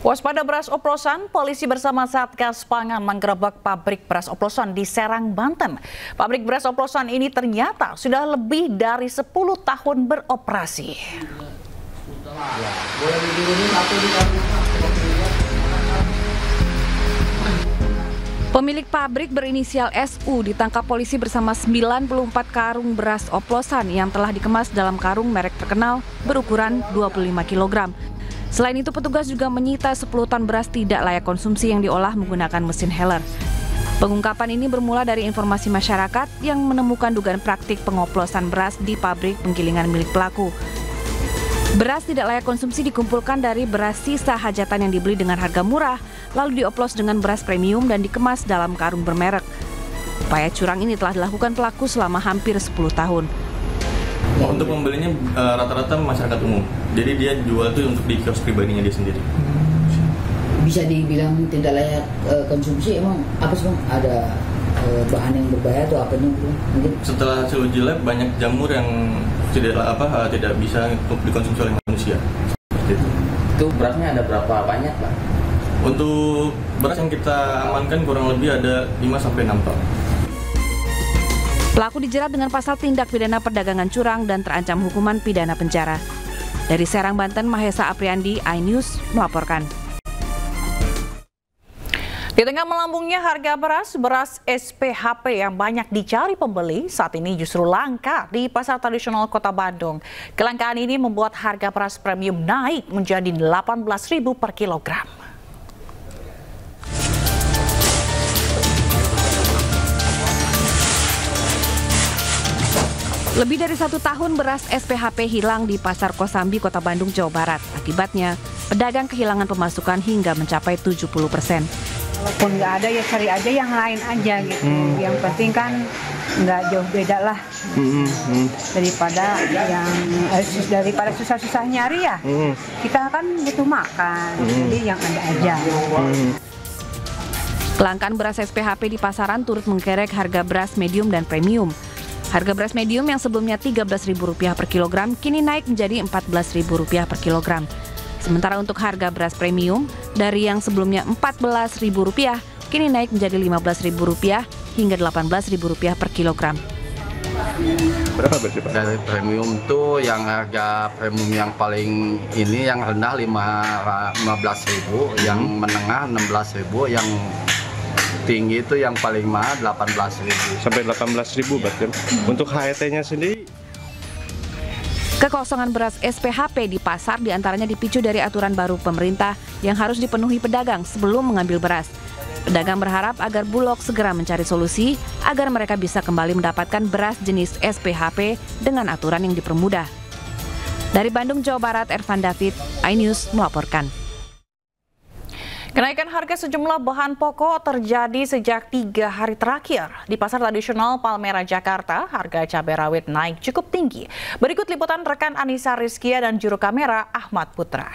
Waspada beras oplosan, polisi bersama Satgas Pangan menggerebek pabrik beras oplosan di Serang, Banten. Pabrik beras oplosan ini ternyata sudah lebih dari 10 tahun beroperasi. Pemilik pabrik berinisial SU ditangkap polisi bersama 94 karung beras oplosan yang telah dikemas dalam karung merek terkenal berukuran 25 kg. Selain itu, petugas juga menyita 10 ton beras tidak layak konsumsi yang diolah menggunakan mesin heller. Pengungkapan ini bermula dari informasi masyarakat yang menemukan dugaan praktik pengoplosan beras di pabrik penggilingan milik pelaku. Beras tidak layak konsumsi dikumpulkan dari beras sisa hajatan yang dibeli dengan harga murah, lalu dioplos dengan beras premium dan dikemas dalam karung bermerek. Upaya curang ini telah dilakukan pelaku selama hampir 10 tahun. Untuk membelinya rata-rata masyarakat umum, jadi dia jual itu untuk di kios pribadinya dia sendiri. Bisa dibilang tidak layak konsumsi, emang apa sih Bang? Ada bahan yang berbahaya atau apa nih? Mungkin setelah hasil uji lab banyak jamur yang tidak bisa untuk dikonsumsi oleh manusia. Seperti itu. Itu berasnya ada berapa banyak, Pak? Untuk beras yang kita amankan kurang lebih ada 5-6 ton. Pelaku dijerat dengan pasal tindak pidana perdagangan curang dan terancam hukuman pidana penjara. Dari Serang, Banten, Mahesa Apriandi, iNews melaporkan. Di tengah melambungnya harga beras SPHP yang banyak dicari pembeli, saat ini justru langka di pasar tradisional Kota Bandung. Kelangkaan ini membuat harga beras premium naik menjadi Rp18.000 per kilogram. Lebih dari 1 tahun beras SPHP hilang di Pasar Kosambi, Kota Bandung, Jawa Barat. Akibatnya, pedagang kehilangan pemasukan hingga mencapai 70%. Walaupun nggak ada ya cari aja yang lain aja gitu. Yang penting kan nggak jauh beda lah daripada susah-susah nyari ya. Kita kan butuh makan, jadi yang ada aja. Kelangkaan beras SPHP di pasaran turut mengkerek harga beras medium dan premium. Harga beras medium yang sebelumnya Rp13.000 per kilogram kini naik menjadi Rp14.000 per kilogram. Sementara untuk harga beras premium dari yang sebelumnya Rp14.000 kini naik menjadi Rp15.000 hingga Rp18.000 per kilogram. Berapa bersih Pak? Dari premium tuh yang harga premium yang paling ini yang rendah 15.000, yang menengah 16.000, yang tinggi itu yang paling mahal 18.000 sampai 18.000 berarti. Untuk HET-nya sendiri, kekosongan beras SPHP di pasar diantaranya dipicu dari aturan baru pemerintah yang harus dipenuhi pedagang sebelum mengambil beras. Pedagang berharap agar Bulog segera mencari solusi agar mereka bisa kembali mendapatkan beras jenis SPHP dengan aturan yang dipermudah. Dari Bandung, Jawa Barat, Ervan David, iNews melaporkan. Kenaikan harga sejumlah bahan pokok terjadi sejak 3 hari terakhir. Di pasar tradisional Palmerah, Jakarta, harga cabai rawit naik cukup tinggi. Berikut liputan rekan Anissa Rizkia dan juru kamera Ahmad Putra.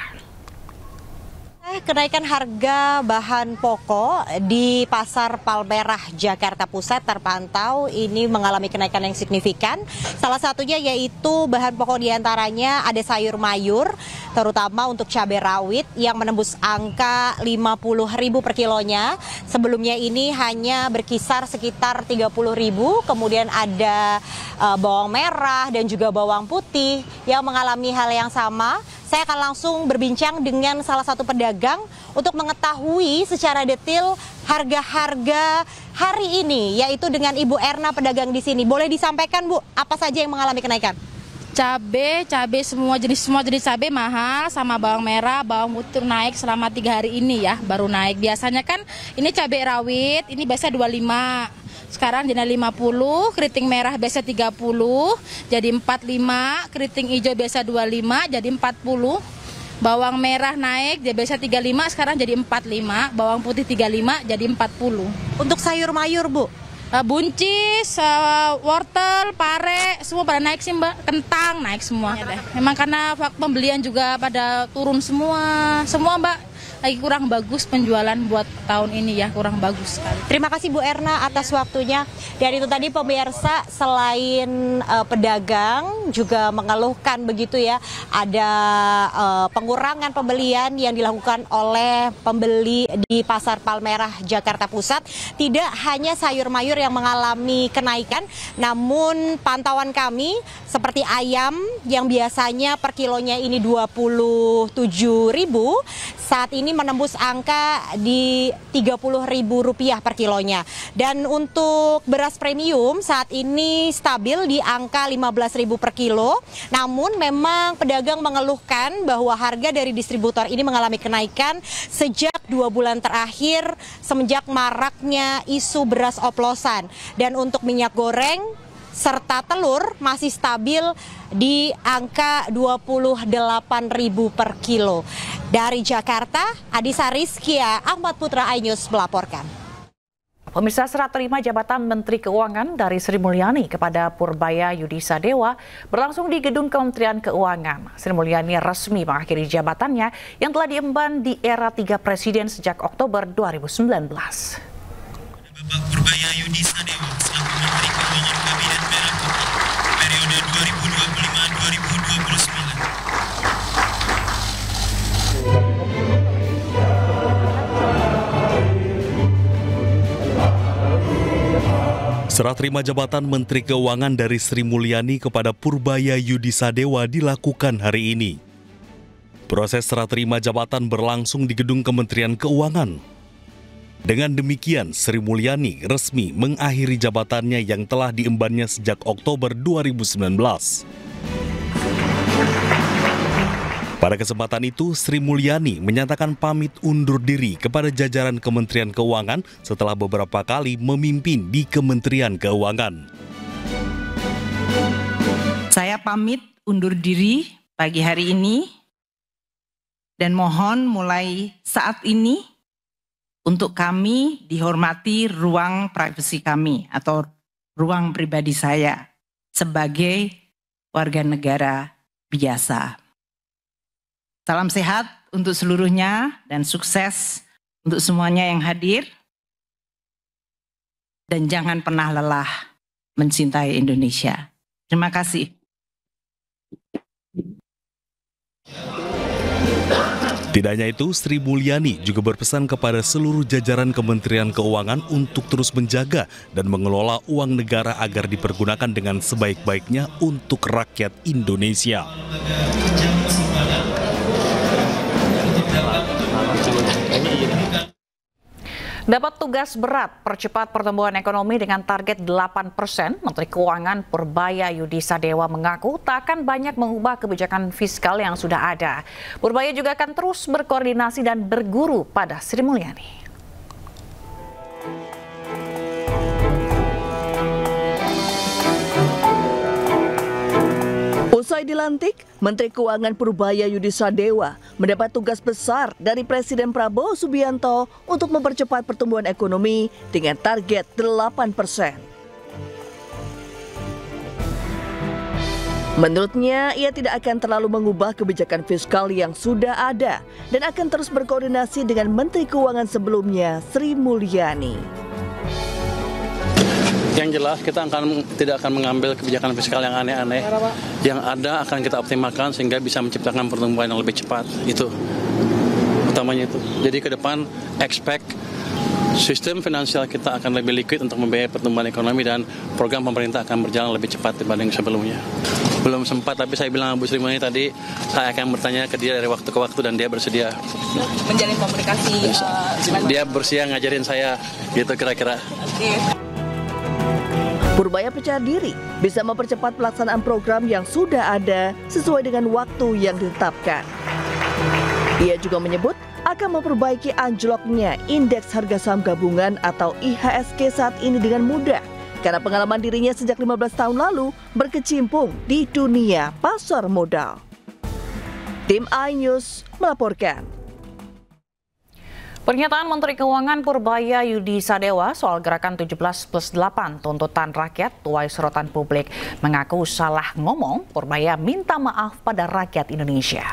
Kenaikan harga bahan pokok di Pasar Palmerah, Jakarta Pusat terpantau ini mengalami kenaikan yang signifikan. Salah satunya yaitu bahan pokok diantaranya ada sayur mayur, terutama untuk cabai rawit yang menembus angka Rp50.000 per kilonya. Sebelumnya ini hanya berkisar sekitar Rp30.000, kemudian ada bawang merah dan juga bawang putih yang mengalami hal yang sama. Saya akan langsung berbincang dengan salah satu pedagang untuk mengetahui secara detail harga-harga hari ini, yaitu dengan Ibu Erna, pedagang di sini. Boleh disampaikan Bu, apa saja yang mengalami kenaikan? Cabai semua jenis cabai mahal, sama bawang merah, bawang putih naik selama 3 hari ini ya, baru naik. Biasanya kan ini cabai rawit, ini biasa 25. Sekarang jadi 50, keriting merah biasa 30, jadi 45, keriting hijau biasa 25, jadi 40. Bawang merah naik, dia biasa 35, sekarang jadi 45, bawang putih 35, jadi 40. Untuk sayur mayur Bu? Buncis, wortel, pare, semua pada naik sih Mbak, kentang naik semua. Memang karena pembelian juga pada turun semua Mbak. lagi kurang bagus penjualan buat tahun ini ya, kurang bagus sekali. Terima kasih Bu Erna atas waktunya. Dan itu tadi pemirsa, selain pedagang juga mengeluhkan begitu ya, ada pengurangan pembelian yang dilakukan oleh pembeli di Pasar Palmerah Jakarta Pusat. Tidak hanya sayur mayur yang mengalami kenaikan, namun pantauan kami seperti ayam yang biasanya per kilonya ini 27.000, saat ini menembus angka di Rp30.000 per kilonya. Dan untuk beras premium saat ini stabil di angka 15.000 per kilo. Namun memang pedagang mengeluhkan bahwa harga dari distributor ini mengalami kenaikan sejak 2 bulan terakhir semenjak maraknya isu beras oplosan. Dan untuk minyak goreng serta telur masih stabil di angka 28.000 per kilo. Dari Jakarta, Adisa Rizkia, Ahmad Putra iNews melaporkan. Pemirsa, serah terima jabatan Menteri Keuangan dari Sri Mulyani kepada Purbaya Yudisadewa berlangsung di Gedung Kementerian Keuangan. Sri Mulyani resmi mengakhiri jabatannya yang telah diemban di era 3 presiden sejak Oktober 2019. Bapak Purbaya Yudisadewa selaku Menteri Keuangan Kabinet Merah Putih periode 2025-2029. Serah terima jabatan Menteri Keuangan dari Sri Mulyani kepada Purbaya Yudisadewa dilakukan hari ini. Proses serah terima jabatan berlangsung di Gedung Kementerian Keuangan. Dengan demikian, Sri Mulyani resmi mengakhiri jabatannya yang telah diembannya sejak Oktober 2019. Pada kesempatan itu, Sri Mulyani menyatakan pamit undur diri kepada jajaran Kementerian Keuangan setelah beberapa kali memimpin di Kementerian Keuangan. Saya pamit undur diri pagi hari ini dan mohon mulai saat ini untuk kami dihormati ruang privasi kami atau ruang pribadi saya sebagai warga negara biasa. Salam sehat untuk seluruhnya dan sukses untuk semuanya yang hadir. Dan jangan pernah lelah mencintai Indonesia. Terima kasih. Tidak hanya itu, Sri Mulyani juga berpesan kepada seluruh jajaran Kementerian Keuangan untuk terus menjaga dan mengelola uang negara agar dipergunakan dengan sebaik-baiknya untuk rakyat Indonesia. Dapat tugas berat percepat pertumbuhan ekonomi dengan target 8%, Menteri Keuangan Purbaya Yudisadewa mengaku tak akan banyak mengubah kebijakan fiskal yang sudah ada. Purbaya juga akan terus berkoordinasi dan berguru pada Sri Mulyani. Usai dilantik, Menteri Keuangan Purbaya Yudisadewa mendapat tugas besar dari Presiden Prabowo Subianto untuk mempercepat pertumbuhan ekonomi dengan target 8%. Menurutnya, ia tidak akan terlalu mengubah kebijakan fiskal yang sudah ada dan akan terus berkoordinasi dengan Menteri Keuangan sebelumnya, Sri Mulyani. Yang jelas kita tidak akan mengambil kebijakan fiskal yang aneh-aneh. Yang ada akan kita optimalkan sehingga bisa menciptakan pertumbuhan yang lebih cepat. Itu utamanya itu. Jadi ke depan expect sistem finansial kita akan lebih liquid untuk membiayai pertumbuhan ekonomi dan program pemerintah akan berjalan lebih cepat dibanding sebelumnya. Belum sempat, tapi saya bilang Bu Sri Mulyani tadi saya akan bertanya ke dia dari waktu ke waktu dan dia bersedia menjalin komunikasi. Dia bersedia ngajarin saya gitu kira-kira. Purbaya percaya diri bisa mempercepat pelaksanaan program yang sudah ada sesuai dengan waktu yang ditetapkan. Ia juga menyebut akan memperbaiki anjloknya indeks harga saham gabungan atau IHSG saat ini dengan mudah karena pengalaman dirinya sejak 15 tahun lalu berkecimpung di dunia pasar modal. Tim iNews melaporkan. Pernyataan Menteri Keuangan Purbaya Yudisadewa soal gerakan 17+8 tuntutan rakyat tuai sorotan publik mengaku salah ngomong. Purbaya minta maaf pada rakyat Indonesia.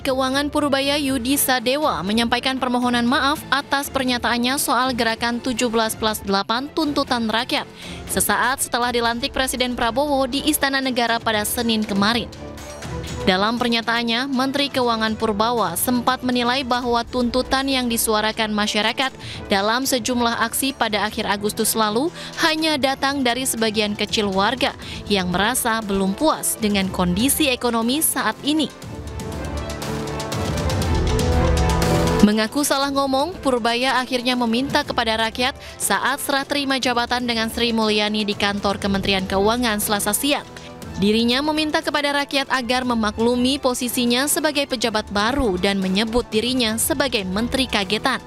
Keuangan Purbaya Yudisadewa menyampaikan permohonan maaf atas pernyataannya soal gerakan 17+8 tuntutan rakyat sesaat setelah dilantik Presiden Prabowo di Istana Negara pada Senin kemarin. Dalam pernyataannya, Menteri Keuangan Purbawa sempat menilai bahwa tuntutan yang disuarakan masyarakat dalam sejumlah aksi pada akhir Agustus lalu hanya datang dari sebagian kecil warga yang merasa belum puas dengan kondisi ekonomi saat ini. Mengaku salah ngomong, Purbaya akhirnya meminta kepada rakyat saat serah terima jabatan dengan Sri Mulyani di kantor Kementerian Keuangan Selasa siang. Dirinya meminta kepada rakyat agar memaklumi posisinya sebagai pejabat baru dan menyebut dirinya sebagai menteri kagetan.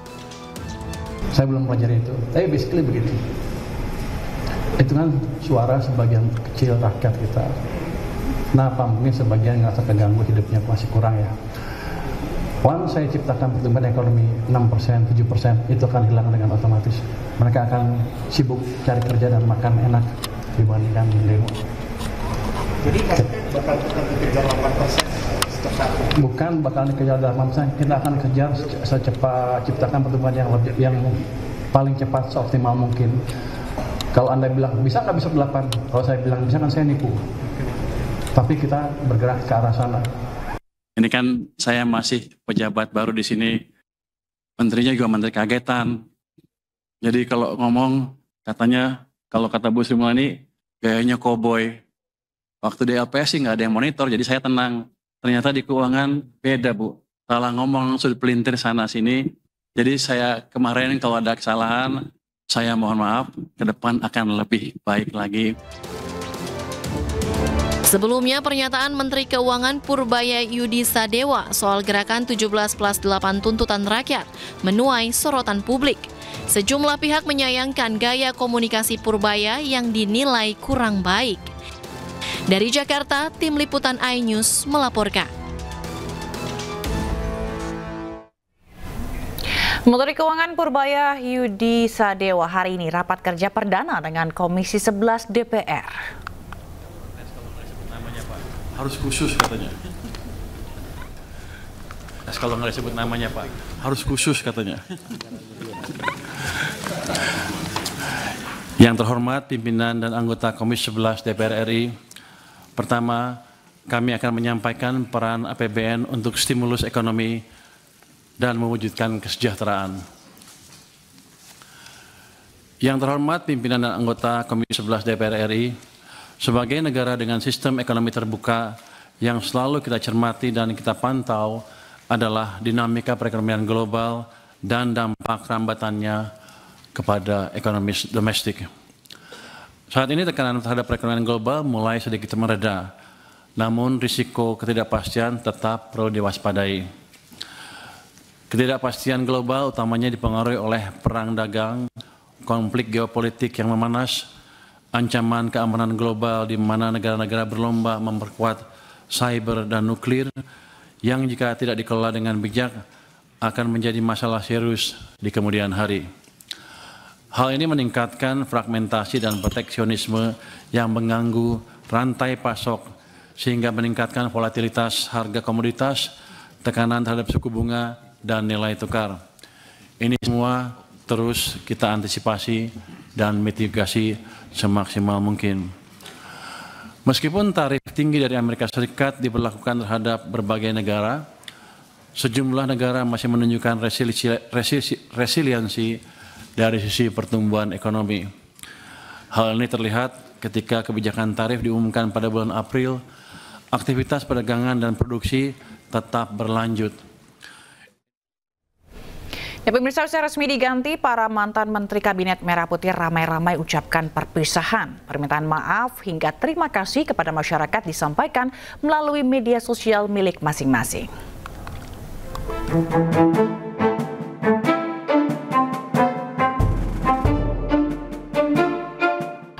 Saya belum pelajari itu, tapi basically begitu. Itu kan suara sebagian kecil rakyat kita. Kenapa mungkin sebagian ngerasa keganggu hidupnya masih kurang ya. Once saya ciptakan pertumbuhan ekonomi 6%, 7%, itu akan hilang dengan otomatis. Mereka akan sibuk cari kerja dan makan enak dibandingkan demo. Jadi bakal dikejar 8%? Bukan bakal dikejar 8%, kita akan kejar secepat ciptakan pertumbuhan yang paling cepat seoptimal mungkin. Kalau Anda bilang bisa nggak bisa 8, kalau saya bilang bisa kan saya nipu. Tapi kita bergerak ke arah sana. Ini kan saya masih pejabat baru di sini, menterinya juga menteri kagetan. Jadi kalau ngomong katanya, kalau kata Bu Sri Mulyani gayanya koboi. Waktu di LPS sih nggak ada yang monitor, jadi saya tenang. Ternyata di keuangan beda, Bu. Salah ngomong, sudah pelintir sana-sini. Jadi saya kemarin kalau ada kesalahan, saya mohon maaf, ke depan akan lebih baik lagi. Sebelumnya, pernyataan Menteri Keuangan Purbaya Yudisadewa soal gerakan 17+8 tuntutan rakyat menuai sorotan publik. Sejumlah pihak menyayangkan gaya komunikasi Purbaya yang dinilai kurang baik. Dari Jakarta, Tim Liputan iNews melaporkan. Menteri Keuangan Purbaya Yudisadewa hari ini rapat kerja perdana dengan Komisi 11 DPR. Harus khusus katanya. Kalau nggak disebut namanya Pak, harus khusus katanya. Yang terhormat pimpinan dan anggota Komisi 11 DPR RI, pertama, kami akan menyampaikan peran APBN untuk stimulus ekonomi dan mewujudkan kesejahteraan. Yang terhormat pimpinan dan anggota Komisi 11 DPR RI, sebagai negara dengan sistem ekonomi terbuka yang selalu kita cermati dan kita pantau adalah dinamika perekonomian global dan dampak rambatannya kepada ekonomi domestik. Saat ini tekanan terhadap perekonomian global mulai sedikit mereda, namun risiko ketidakpastian tetap perlu diwaspadai. Ketidakpastian global utamanya dipengaruhi oleh perang dagang, konflik geopolitik yang memanas, ancaman keamanan global di mana negara-negara berlomba memperkuat cyber dan nuklir yang jika tidak dikelola dengan bijak akan menjadi masalah serius di kemudian hari. Hal ini meningkatkan fragmentasi dan proteksionisme yang mengganggu rantai pasok sehingga meningkatkan volatilitas harga komoditas, tekanan terhadap suku bunga, dan nilai tukar. Ini semua terus kita antisipasi dan mitigasi semaksimal mungkin. Meskipun tarif tinggi dari Amerika Serikat diberlakukan terhadap berbagai negara, sejumlah negara masih menunjukkan resiliensi dari sisi pertumbuhan ekonomi. Hal ini terlihat ketika kebijakan tarif diumumkan pada bulan April, aktivitas perdagangan dan produksi tetap berlanjut. Ya, pemirsa, secara resmi diganti, para mantan Menteri Kabinet Merah Putih ramai-ramai ucapkan perpisahan. Permintaan maaf hingga terima kasih kepada masyarakat disampaikan melalui media sosial milik masing-masing.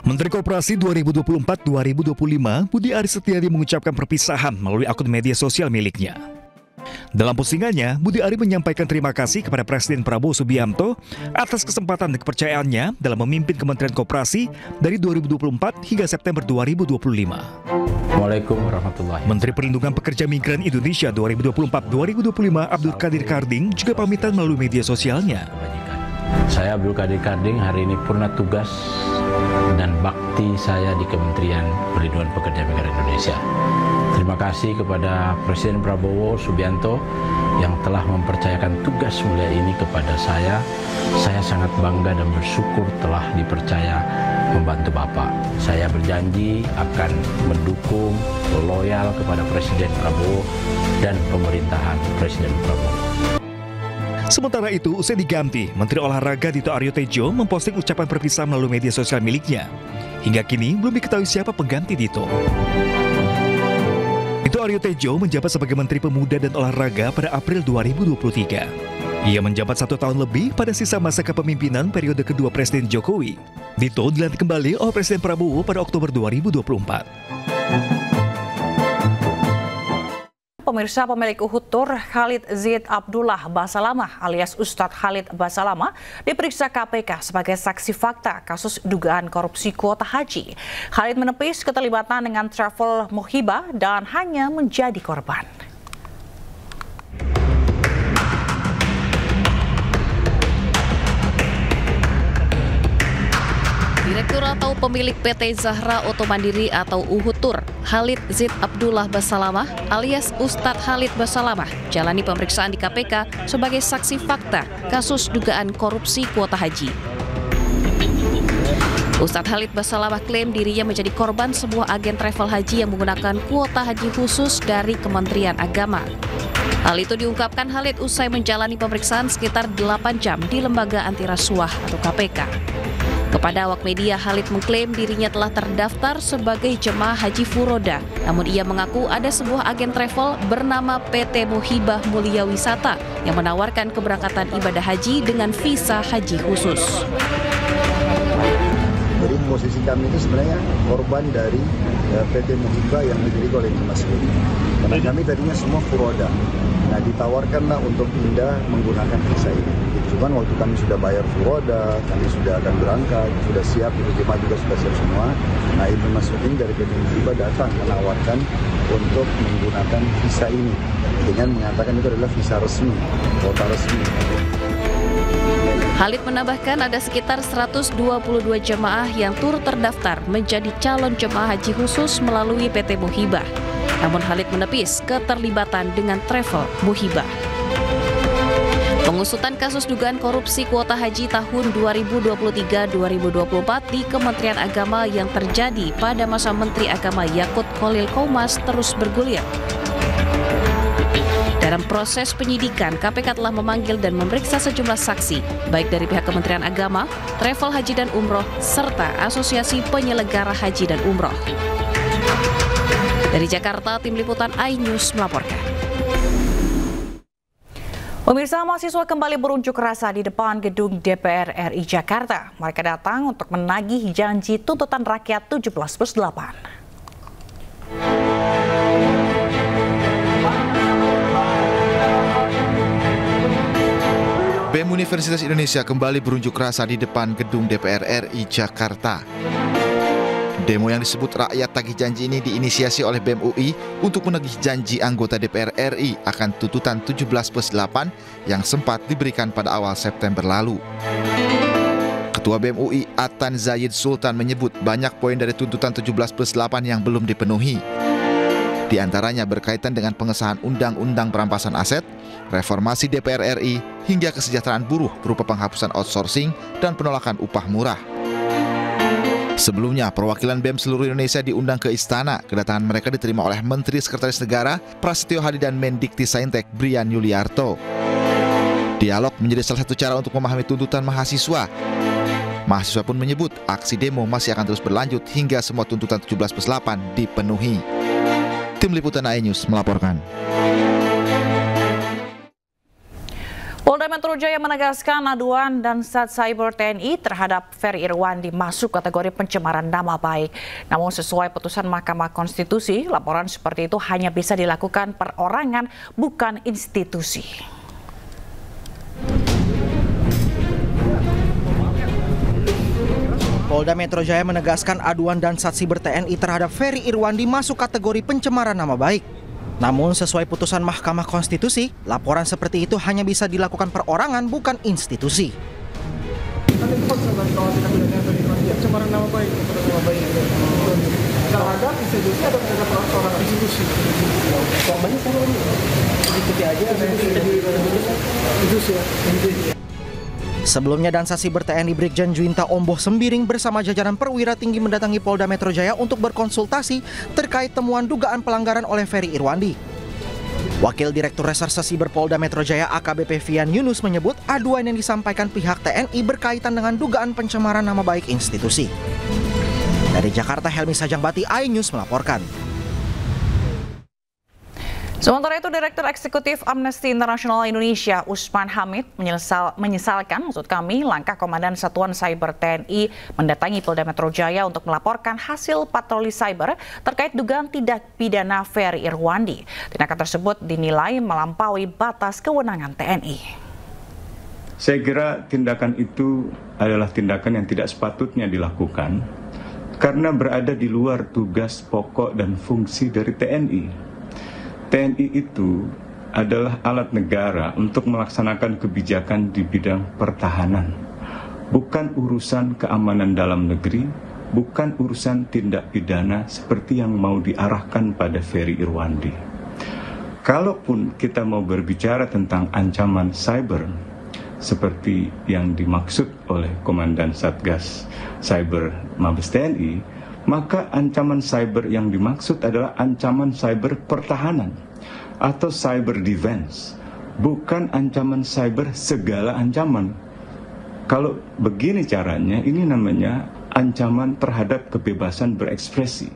Menteri Koperasi 2024-2025 Budi Aris Setiadi mengucapkan perpisahan melalui akun media sosial miliknya. Dalam postingannya, Budi Ari menyampaikan terima kasih kepada Presiden Prabowo Subianto atas kesempatan dan kepercayaannya dalam memimpin Kementerian Koperasi dari 2024 hingga September 2025. Assalamualaikum warahmatullahi wabarakatuh. Menteri Perlindungan Pekerja Migran Indonesia 2024-2025 Abdul Qadir Karding juga pamitan melalui media sosialnya. Saya Abdul Qadir Karding hari ini purna tugas dan bakti saya di Kementerian Perlindungan Pekerja Migran Indonesia. Terima kasih kepada Presiden Prabowo Subianto yang telah mempercayakan tugas mulia ini kepada saya. Saya sangat bangga dan bersyukur telah dipercaya membantu Bapak. Saya berjanji akan mendukung, loyal kepada Presiden Prabowo dan pemerintahan Presiden Prabowo. Sementara itu, usai diganti, Menteri Olahraga Dito Aryo Tejo memposting ucapan perpisahan melalui media sosial miliknya. Hingga kini belum diketahui siapa pengganti Dito. Dito Aryo Tejo menjabat sebagai Menteri Pemuda dan Olahraga pada April 2023. Ia menjabat 1 tahun lebih pada sisa masa kepemimpinan periode kedua Presiden Jokowi. Dito dilantik kembali oleh Presiden Prabowo pada Oktober 2024. Pemirsa, pemilik Uhud Tour Khalid Zid Abdullah Basalamah alias Ustadz Khalid Basalamah diperiksa KPK sebagai saksi fakta kasus dugaan korupsi kuota haji. Khalid menepis keterlibatan dengan travel Muhibah dan hanya menjadi korban. Direktur atau pemilik PT Zahra Auto Mandiri atau Uhud Tour, Khalid Zid Abdullah Basalamah alias Ustadz Khalid Basalamah jalani pemeriksaan di KPK sebagai saksi fakta kasus dugaan korupsi kuota haji. Ustadz Khalid Basalamah klaim dirinya menjadi korban sebuah agen travel haji yang menggunakan kuota haji khusus dari Kementerian Agama. Hal itu diungkapkan Khalid usai menjalani pemeriksaan sekitar 8 jam di Lembaga Antirasuah atau KPK. Kepada awak media, Khalid mengklaim dirinya telah terdaftar sebagai jemaah haji furoda. Namun ia mengaku ada sebuah agen travel bernama PT Muhibah Mulia Wisata yang menawarkan keberangkatan ibadah haji dengan visa haji khusus. Jadi posisi kami itu sebenarnya korban dari PT Muhibah yang dimiliki oleh Mas Budi. Karena kami tadinya semua furoda. Nah, ditawarkanlah untuk pindah menggunakan visa ini. Cuman waktu kami sudah bayar furoda, kami sudah akan berangkat, sudah siap, itu jemaah juga sudah siap semua. Nah, Ibnu Mas'udin dari PT Muhibah datang menawarkan untuk menggunakan visa ini dengan mengatakan itu adalah visa resmi, kuota resmi. Khalid menambahkan ada sekitar 122 jemaah yang turut terdaftar menjadi calon jemaah haji khusus melalui PT Muhibah. Namun Khalid menepis keterlibatan dengan travel Muhibah. Pengusutan kasus dugaan korupsi kuota haji tahun 2023-2024 di Kementerian Agama yang terjadi pada masa Menteri Agama Yakut Khalil Qaumas terus bergulir. Dalam proses penyidikan, KPK telah memanggil dan memeriksa sejumlah saksi, baik dari pihak Kementerian Agama, Travel Haji dan Umroh, serta Asosiasi Penyelenggara Haji dan Umroh. Dari Jakarta, Tim Liputan iNews melaporkan. Pemirsa, mahasiswa kembali berunjuk rasa di depan gedung DPR RI Jakarta. Mereka datang untuk menagih janji tuntutan rakyat 17+8. BEM Universitas Indonesia kembali berunjuk rasa di depan gedung DPR RI Jakarta. Demo yang disebut Rakyat Tagih Janji ini diinisiasi oleh BEM UI untuk menagih janji anggota DPR RI akan tuntutan 17+8 yang sempat diberikan pada awal September lalu. Ketua BEM UI Atan Zayid Sultan menyebut banyak poin dari tuntutan 17+8 yang belum dipenuhi. Di antaranya berkaitan dengan pengesahan Undang-Undang Perampasan Aset, reformasi DPR RI, hingga kesejahteraan buruh berupa penghapusan outsourcing dan penolakan upah murah. Sebelumnya, perwakilan BEM seluruh Indonesia diundang ke Istana. Kedatangan mereka diterima oleh Menteri Sekretaris Negara Prasetyo Hadi dan Mendikti Saintek Brian Yuliarto. Dialog menjadi salah satu cara untuk memahami tuntutan mahasiswa. Mahasiswa pun menyebut aksi demo masih akan terus berlanjut hingga semua tuntutan 17+8 dipenuhi. Tim Liputan iNews melaporkan. Polda Metro Jaya menegaskan aduan dan Sat Cyber TNI terhadap Ferry Irwandi masuk kategori pencemaran nama baik. Namun sesuai putusan Mahkamah Konstitusi, laporan seperti itu hanya bisa dilakukan perorangan, bukan institusi. Polda Metro Jaya menegaskan aduan Dansat Siber TNI terhadap Ferry Irwandi masuk kategori pencemaran nama baik. Namun sesuai putusan Mahkamah Konstitusi, laporan seperti itu hanya bisa dilakukan perorangan bukan institusi. Pencemaran nama baik terhadap institusi atau terhadap perorangan institusi. Korbannya sama ikuti aja institusi. Sebelumnya Dansat Siber TNI Brigjen Juwinta Omboh Sembiring bersama jajaran perwira tinggi mendatangi Polda Metro Jaya untuk berkonsultasi terkait temuan dugaan pelanggaran oleh Ferry Irwandi. Wakil Direktur Reserse Siber Polda Metro Jaya AKBP Fian Yunus menyebut aduan yang disampaikan pihak TNI berkaitan dengan dugaan pencemaran nama baik institusi. Dari Jakarta, Helmi Sajangbati, iNews melaporkan. Sementara itu, Direktur Eksekutif Amnesty International Indonesia, Usman Hamid, menyesalkan langkah Komandan Satuan Cyber TNI mendatangi Polda Metro Jaya untuk melaporkan hasil patroli cyber terkait dugaan tindak pidana Ferry Irwandi. Tindakan tersebut dinilai melampaui batas kewenangan TNI. Saya kira tindakan itu adalah tindakan yang tidak sepatutnya dilakukan karena berada di luar tugas pokok dan fungsi dari TNI. TNI itu adalah alat negara untuk melaksanakan kebijakan di bidang pertahanan, bukan urusan keamanan dalam negeri, bukan urusan tindak pidana seperti yang mau diarahkan pada Ferry Irwandi. Kalaupun kita mau berbicara tentang ancaman cyber, seperti yang dimaksud oleh Komandan Satgas Cyber Mabes TNI, maka ancaman cyber yang dimaksud adalah ancaman cyber pertahanan atau cyber defense, bukan ancaman cyber segala ancaman. Kalau begini caranya, ini namanya ancaman terhadap kebebasan berekspresi.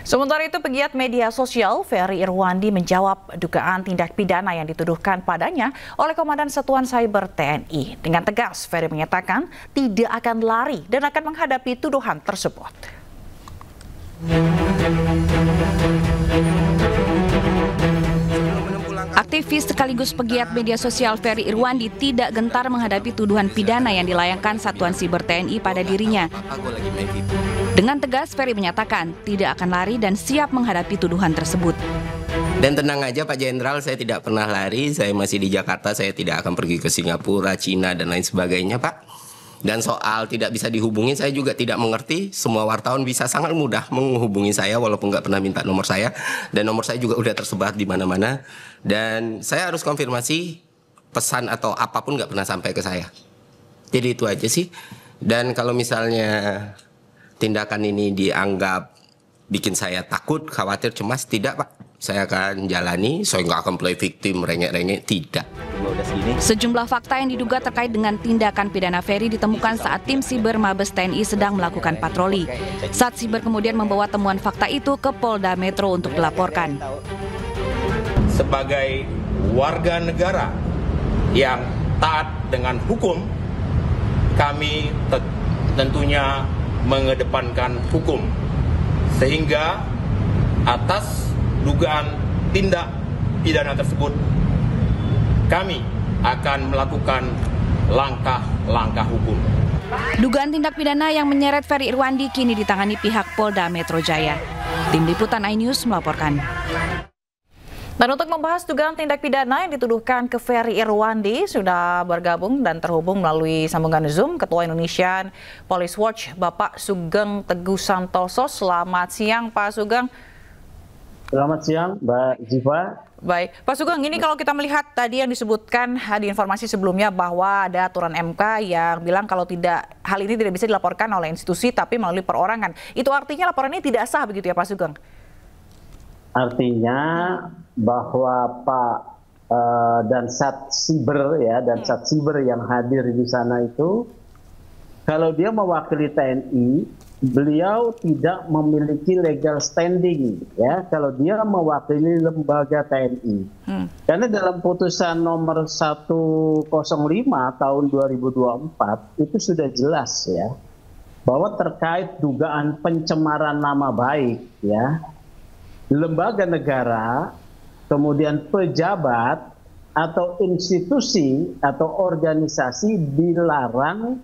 Sementara itu, pegiat media sosial Ferry Irwandi menjawab dugaan tindak pidana yang dituduhkan padanya oleh Komandan Satuan Cyber TNI. Dengan tegas, Ferry menyatakan tidak akan lari dan akan menghadapi tuduhan tersebut. Aktivis sekaligus pegiat media sosial Ferry Irwandi tidak gentar menghadapi tuduhan pidana yang dilayangkan Satuan Siber TNI pada dirinya. Dengan tegas, Ferry menyatakan tidak akan lari dan siap menghadapi tuduhan tersebut. Dan tenang aja Pak Jenderal, saya tidak pernah lari, saya masih di Jakarta, saya tidak akan pergi ke Singapura, Cina, dan lain sebagainya Pak. Dan soal tidak bisa dihubungi, saya juga tidak mengerti. Semua wartawan bisa sangat mudah menghubungi saya walaupun nggak pernah minta nomor saya. Dan nomor saya juga udah tersebar di mana-mana. Dan saya harus konfirmasi pesan atau apapun nggak pernah sampai ke saya. Jadi itu aja sih. Dan kalau misalnya tindakan ini dianggap bikin saya takut, khawatir, cemas, tidak Pak. Saya akan jalani, saya nggak akan play victim, rengek-rengek, tidak. Sejumlah fakta yang diduga terkait dengan tindakan pidana Ferry ditemukan saat tim Siber Mabes TNI sedang melakukan patroli. Sat Siber kemudian membawa temuan fakta itu ke Polda Metro untuk dilaporkan. Sebagai warga negara yang taat dengan hukum, kami tentunya mengedepankan hukum. Sehingga atas dugaan tindak pidana tersebut, kami akan melakukan langkah-langkah hukum. Dugaan tindak pidana yang menyeret Ferry Irwandi kini ditangani pihak Polda Metro Jaya. Tim Liputan iNews melaporkan. Dan untuk membahas dugaan tindak pidana yang dituduhkan ke Ferry Irwandi, sudah bergabung dan terhubung melalui sambungan Zoom Ketua Indonesian Police Watch, Bapak Sugeng Teguh Santoso. Selamat siang Pak Sugeng. Selamat siang Mbak Ziva. Baik, Pak Sugeng, ini kalau kita melihat tadi yang disebutkan di informasi sebelumnya bahwa ada aturan MK yang bilang kalau hal ini tidak bisa dilaporkan oleh institusi tapi melalui perorangan. Itu artinya laporan ini tidak sah begitu ya Pak Sugeng? Artinya bahwa Pak Dansat Siber Dansat Siber yang hadir di sana itu, kalau dia mewakili TNI, beliau tidak memiliki legal standing ya kalau dia mewakili lembaga TNI. Karena dalam putusan nomor 105 tahun 2024 itu sudah jelas ya bahwa terkait dugaan pencemaran nama baik ya, lembaga negara, kemudian pejabat atau institusi atau organisasi dilarang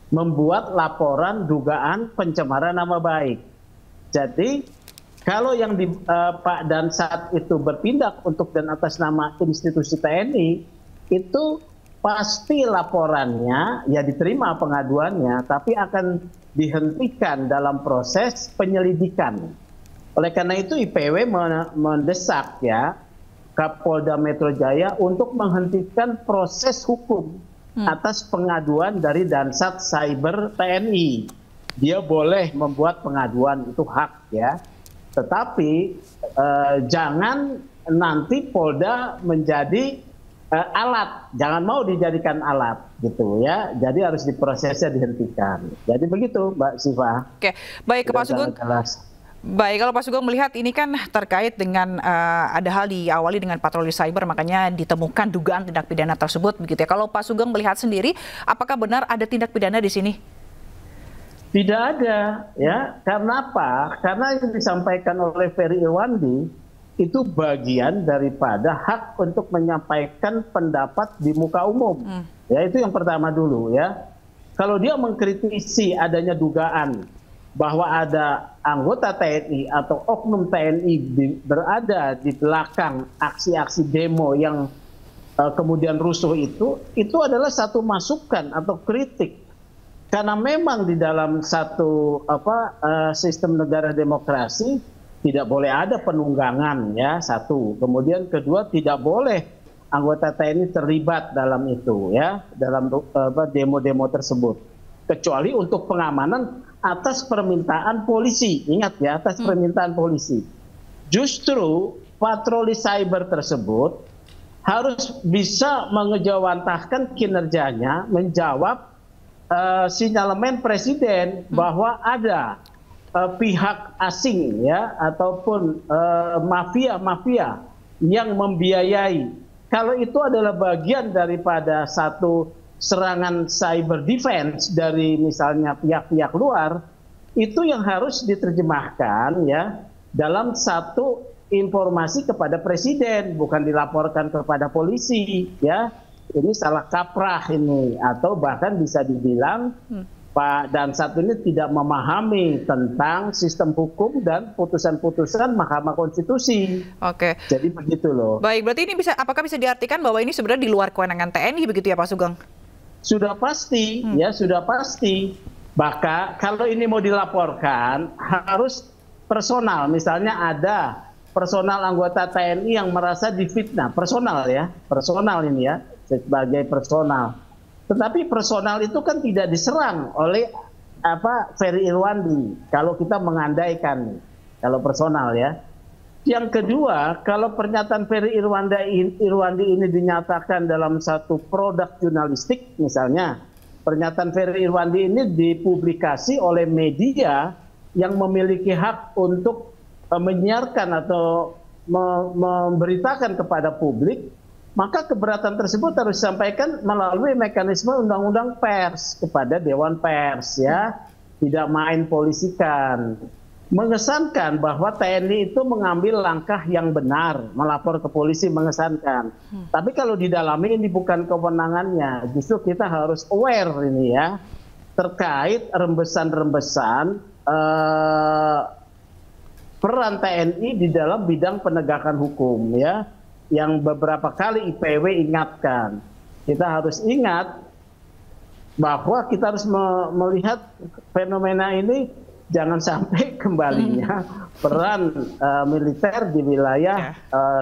membuat laporan dugaan pencemaran nama baik. Jadi kalau yang Pak Dansat itu bertindak untuk dan atas nama institusi TNI, itu pasti laporannya ya diterima pengaduannya, tapi akan dihentikan dalam proses penyelidikan. Oleh karena itu IPW mendesak ya Kapolda Metro Jaya untuk menghentikan proses hukum atas pengaduan dari Dansat Cyber TNI. Dia boleh membuat pengaduan, itu hak ya. Tetapi jangan nanti Polda menjadi alat, jangan mau dijadikan alat gitu ya. Jadi harus diprosesnya dihentikan. Jadi begitu Mbak Siva. Oke, baik Pak Sugeng. Baik, kalau Pak Sugeng melihat ini kan terkait dengan ada hal diawali dengan patroli cyber, makanya ditemukan dugaan tindak pidana tersebut begitu ya. Kalau Pak Sugeng melihat sendiri, apakah benar ada tindak pidana di sini? Tidak ada ya. Karena apa? Karena yang disampaikan oleh Ferry Irwandi itu bagian daripada hak untuk menyampaikan pendapat di muka umum. Ya, itu yang pertama dulu ya. Kalau dia mengkritisi adanya dugaan bahwa ada anggota TNI atau oknum TNI berada di belakang aksi-aksi demo yang kemudian rusuh itu adalah satu masukan atau kritik. Karena memang di dalam satu sistem negara demokrasi tidak boleh ada penunggangan ya, satu. Kemudian kedua, tidak boleh anggota TNI terlibat dalam itu ya, dalam demo-demo tersebut. Kecuali untuk pengamanan atas permintaan polisi. Ingat ya, atas permintaan polisi. Justru patroli cyber tersebut harus bisa mengejawantahkan kinerjanya, menjawab sinyalemen presiden bahwa ada pihak asing ya ataupun mafia-mafia yang membiayai. Kalau itu adalah bagian daripada satu serangan cyber defense dari misalnya pihak-pihak luar, itu yang harus diterjemahkan ya dalam satu informasi kepada presiden, bukan dilaporkan kepada polisi ya. Ini salah kaprah ini, atau bahkan bisa dibilang Pak Dansat ini tidak memahami tentang sistem hukum dan putusan-putusan Mahkamah Konstitusi. Oke. Jadi begitu loh. Baik, berarti ini apakah bisa diartikan bahwa ini sebenarnya di luar kewenangan TNI begitu ya Pak Sugeng? Sudah pasti, ya sudah pasti. Bahkan kalau ini mau dilaporkan harus personal. Misalnya ada personal anggota TNI yang merasa difitnah, personal ya, personal ini ya, sebagai personal. Tetapi personal itu kan tidak diserang oleh Ferry Irwandi kalau kita mengandaikan kalau personal ya. Yang kedua, kalau pernyataan Ferry Irwandi ini dinyatakan dalam satu produk jurnalistik, misalnya pernyataan Ferry Irwandi ini dipublikasi oleh media yang memiliki hak untuk menyiarkan atau memberitakan kepada publik, maka keberatan tersebut harus disampaikan melalui mekanisme undang-undang pers kepada Dewan Pers ya, tidak main polisikan. Mengesankan bahwa TNI itu mengambil langkah yang benar, melapor ke polisi mengesankan. Tapi kalau didalami ini bukan kewenangannya, justru kita harus aware ini ya, terkait rembesan-rembesan peran TNI di dalam bidang penegakan hukum ya, yang beberapa kali IPW ingatkan. Kita harus ingat bahwa kita harus melihat fenomena ini jangan sampai kembalinya peran militer di wilayah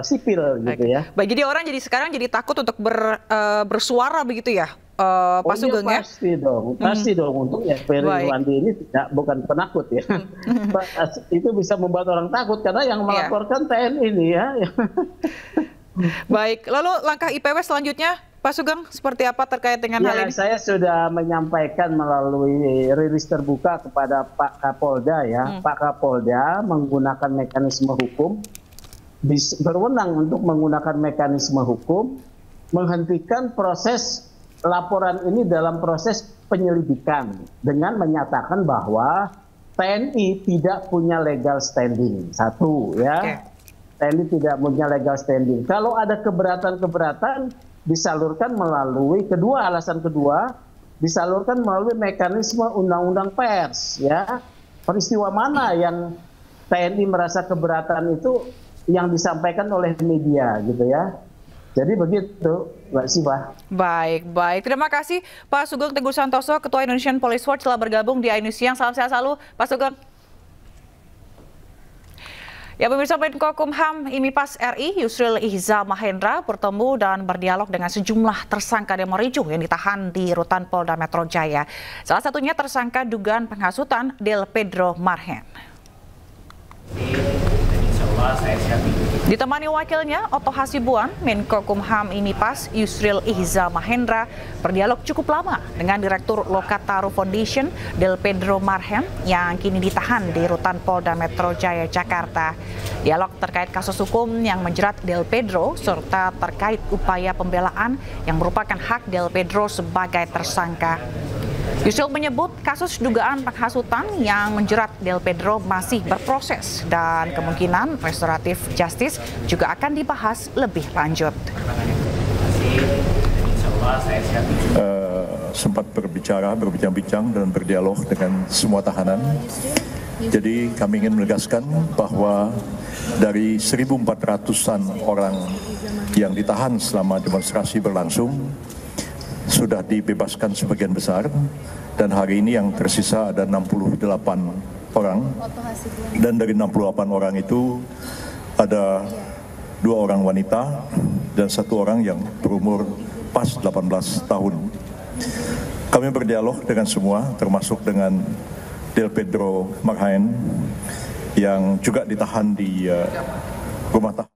sipil gitu ya. Baik, jadi orang sekarang jadi takut untuk bersuara begitu ya, Pak Sugeng ya? Pasti dong, pasti dong. Untuk ya Ferry Irwandi ini bukan penakut ya. Itu bisa membuat orang takut karena yang melaporkan TNI ini ya. Baik, lalu langkah IPW selanjutnya Pak Sugeng seperti apa terkait dengan hal ini? Saya sudah menyampaikan melalui rilis terbuka kepada Pak Kapolda ya. Pak Kapolda menggunakan mekanisme hukum, berwenang untuk menggunakan mekanisme hukum, menghentikan proses laporan ini dalam proses penyelidikan dengan menyatakan bahwa TNI tidak punya legal standing. Satu ya. TNI tidak punya legal standing. Kalau ada keberatan-keberatan disalurkan melalui alasan kedua disalurkan melalui mekanisme undang-undang pers, ya. Peristiwa mana yang TNI merasa keberatan itu yang disampaikan oleh media, gitu ya. Jadi begitu, Mbak Siva. Baik. Terima kasih Pak Sugeng Teguh Santoso, Ketua Indonesian Police Watch telah bergabung di iNews Siang. Salam sehat selalu, Pak Sugeng. Ya, pemirsa, Menkokumham IMIPAS RI Yusril Ihza Mahendra bertemu dan berdialog dengan sejumlah tersangka demo ricuh yang ditahan di rutan Polda Metro Jaya. Salah satunya tersangka dugaan penghasutan Del Pedro Marhen. Ditemani wakilnya Otto Hasibuan, Menkokumham IMIPAS Yusril Ihza Mahendra berdialog cukup lama dengan Direktur Lokataru Foundation Del Pedro Marhen yang kini ditahan di rutan Polda Metro Jaya, Jakarta. Dialog terkait kasus hukum yang menjerat Del Pedro serta terkait upaya pembelaan yang merupakan hak Del Pedro sebagai tersangka. Yusril menyebut kasus dugaan penghasutan yang menjerat Del Pedro masih berproses dan kemungkinan restoratif justice juga akan dibahas lebih lanjut. Sempat berbincang-bincang dan berdialog dengan semua tahanan. Jadi kami ingin menegaskan bahwa dari 1.400-an orang yang ditahan selama demonstrasi berlangsung, sudah dibebaskan sebagian besar, dan hari ini yang tersisa ada 68 orang, dan dari 68 orang itu ada 2 orang wanita dan 1 orang yang berumur pas 18 tahun. Kami berdialog dengan semua, termasuk dengan Del Pedro Marhen yang juga ditahan di rumah tahanan.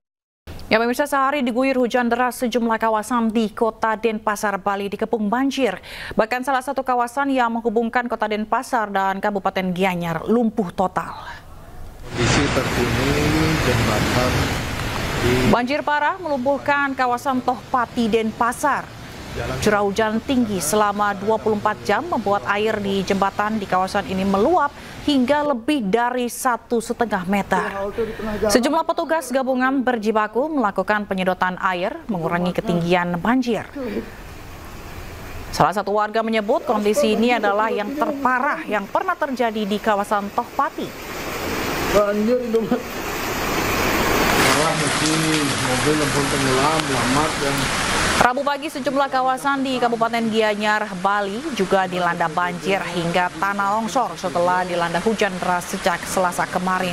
Ya, pemirsa, sehari diguyur hujan deras, sejumlah kawasan di Kota Denpasar, Bali dikepung banjir. Bahkan salah satu kawasan yang menghubungkan Kota Denpasar dan Kabupaten Gianyar lumpuh total. Kondisi terkini jembatan Banjir parah melumpuhkan kawasan Tohpati, Denpasar. Curah hujan tinggi selama 24 jam membuat air di jembatan di kawasan ini meluap hingga lebih dari 1,5 meter. Sejumlah petugas gabungan berjibaku melakukan penyedotan air, mengurangi ketinggian banjir. Salah satu warga menyebut kondisi ini adalah yang terparah yang pernah terjadi di kawasan Tohpati. Banjir itu parah, mobil lempung tenggelam, lamat yang Rabu pagi sejumlah kawasan di Kabupaten Gianyar, Bali juga dilanda banjir hingga tanah longsor setelah dilanda hujan deras sejak Selasa kemarin.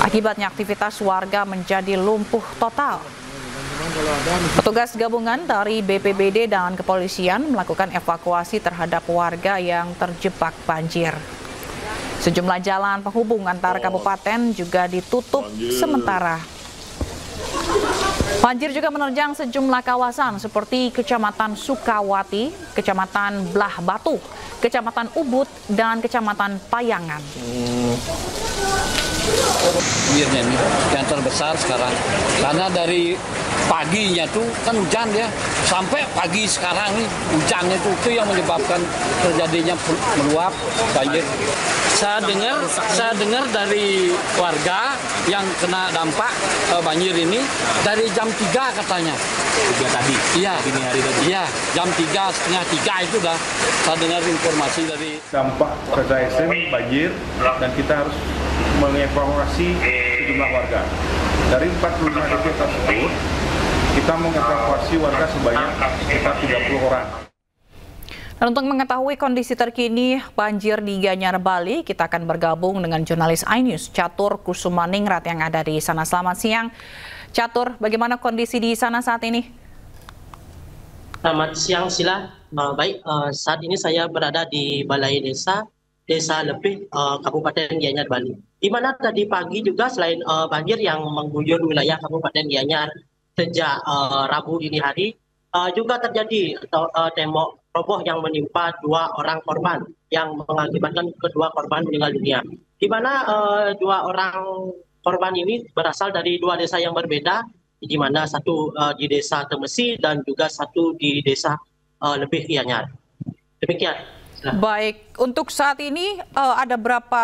Akibatnya aktivitas warga menjadi lumpuh total. Petugas gabungan dari BPBD dan kepolisian melakukan evakuasi terhadap warga yang terjebak banjir. Sejumlah jalan penghubung antar kabupaten juga ditutup sementara. Banjir juga menerjang sejumlah kawasan seperti Kecamatan Sukawati, Kecamatan Blah Batu, Kecamatan Ubud, dan Kecamatan Payangan. Banjirnya ini yang terbesar sekarang, karena dari paginya tuh kan hujan ya, sampai pagi sekarang nih hujannya itu yang menyebabkan terjadinya meluap banjir. Saya dengar dari warga yang kena dampak banjir ini dari jam 3 katanya. 3 tadi? Iya. Dini hari tadi? Iya, jam 3, setengah 3 itu dah saya dengar informasi dari dampak KSM banjir, dan kita harus mengevakuasi sejumlah warga. Dari 45 DP tersebut, kita mengevakuasi warga sebanyak sekitar 30 orang. Dan untuk mengetahui kondisi terkini banjir di Gianyar, Bali, kita akan bergabung dengan jurnalis iNews Catur Kusumaningrat yang ada di sana. Selamat siang, Catur. Bagaimana kondisi di sana saat ini? Selamat siang, Sila. Baik, saat ini saya berada di Balai Desa Lepih, Kabupaten Gianyar, Bali. Di mana tadi pagi juga selain banjir yang mengguyur wilayah Kabupaten Gianyar sejak Rabu dini hari, juga terjadi tembok roboh yang menimpa 2 orang korban yang mengakibatkan kedua korban meninggal dunia. Di mana 2 orang korban ini berasal dari 2 desa yang berbeda, di mana satu di desa Temesi dan juga satu di desa Lepih Gianyar. Demikian. Baik, untuk saat ini ada berapa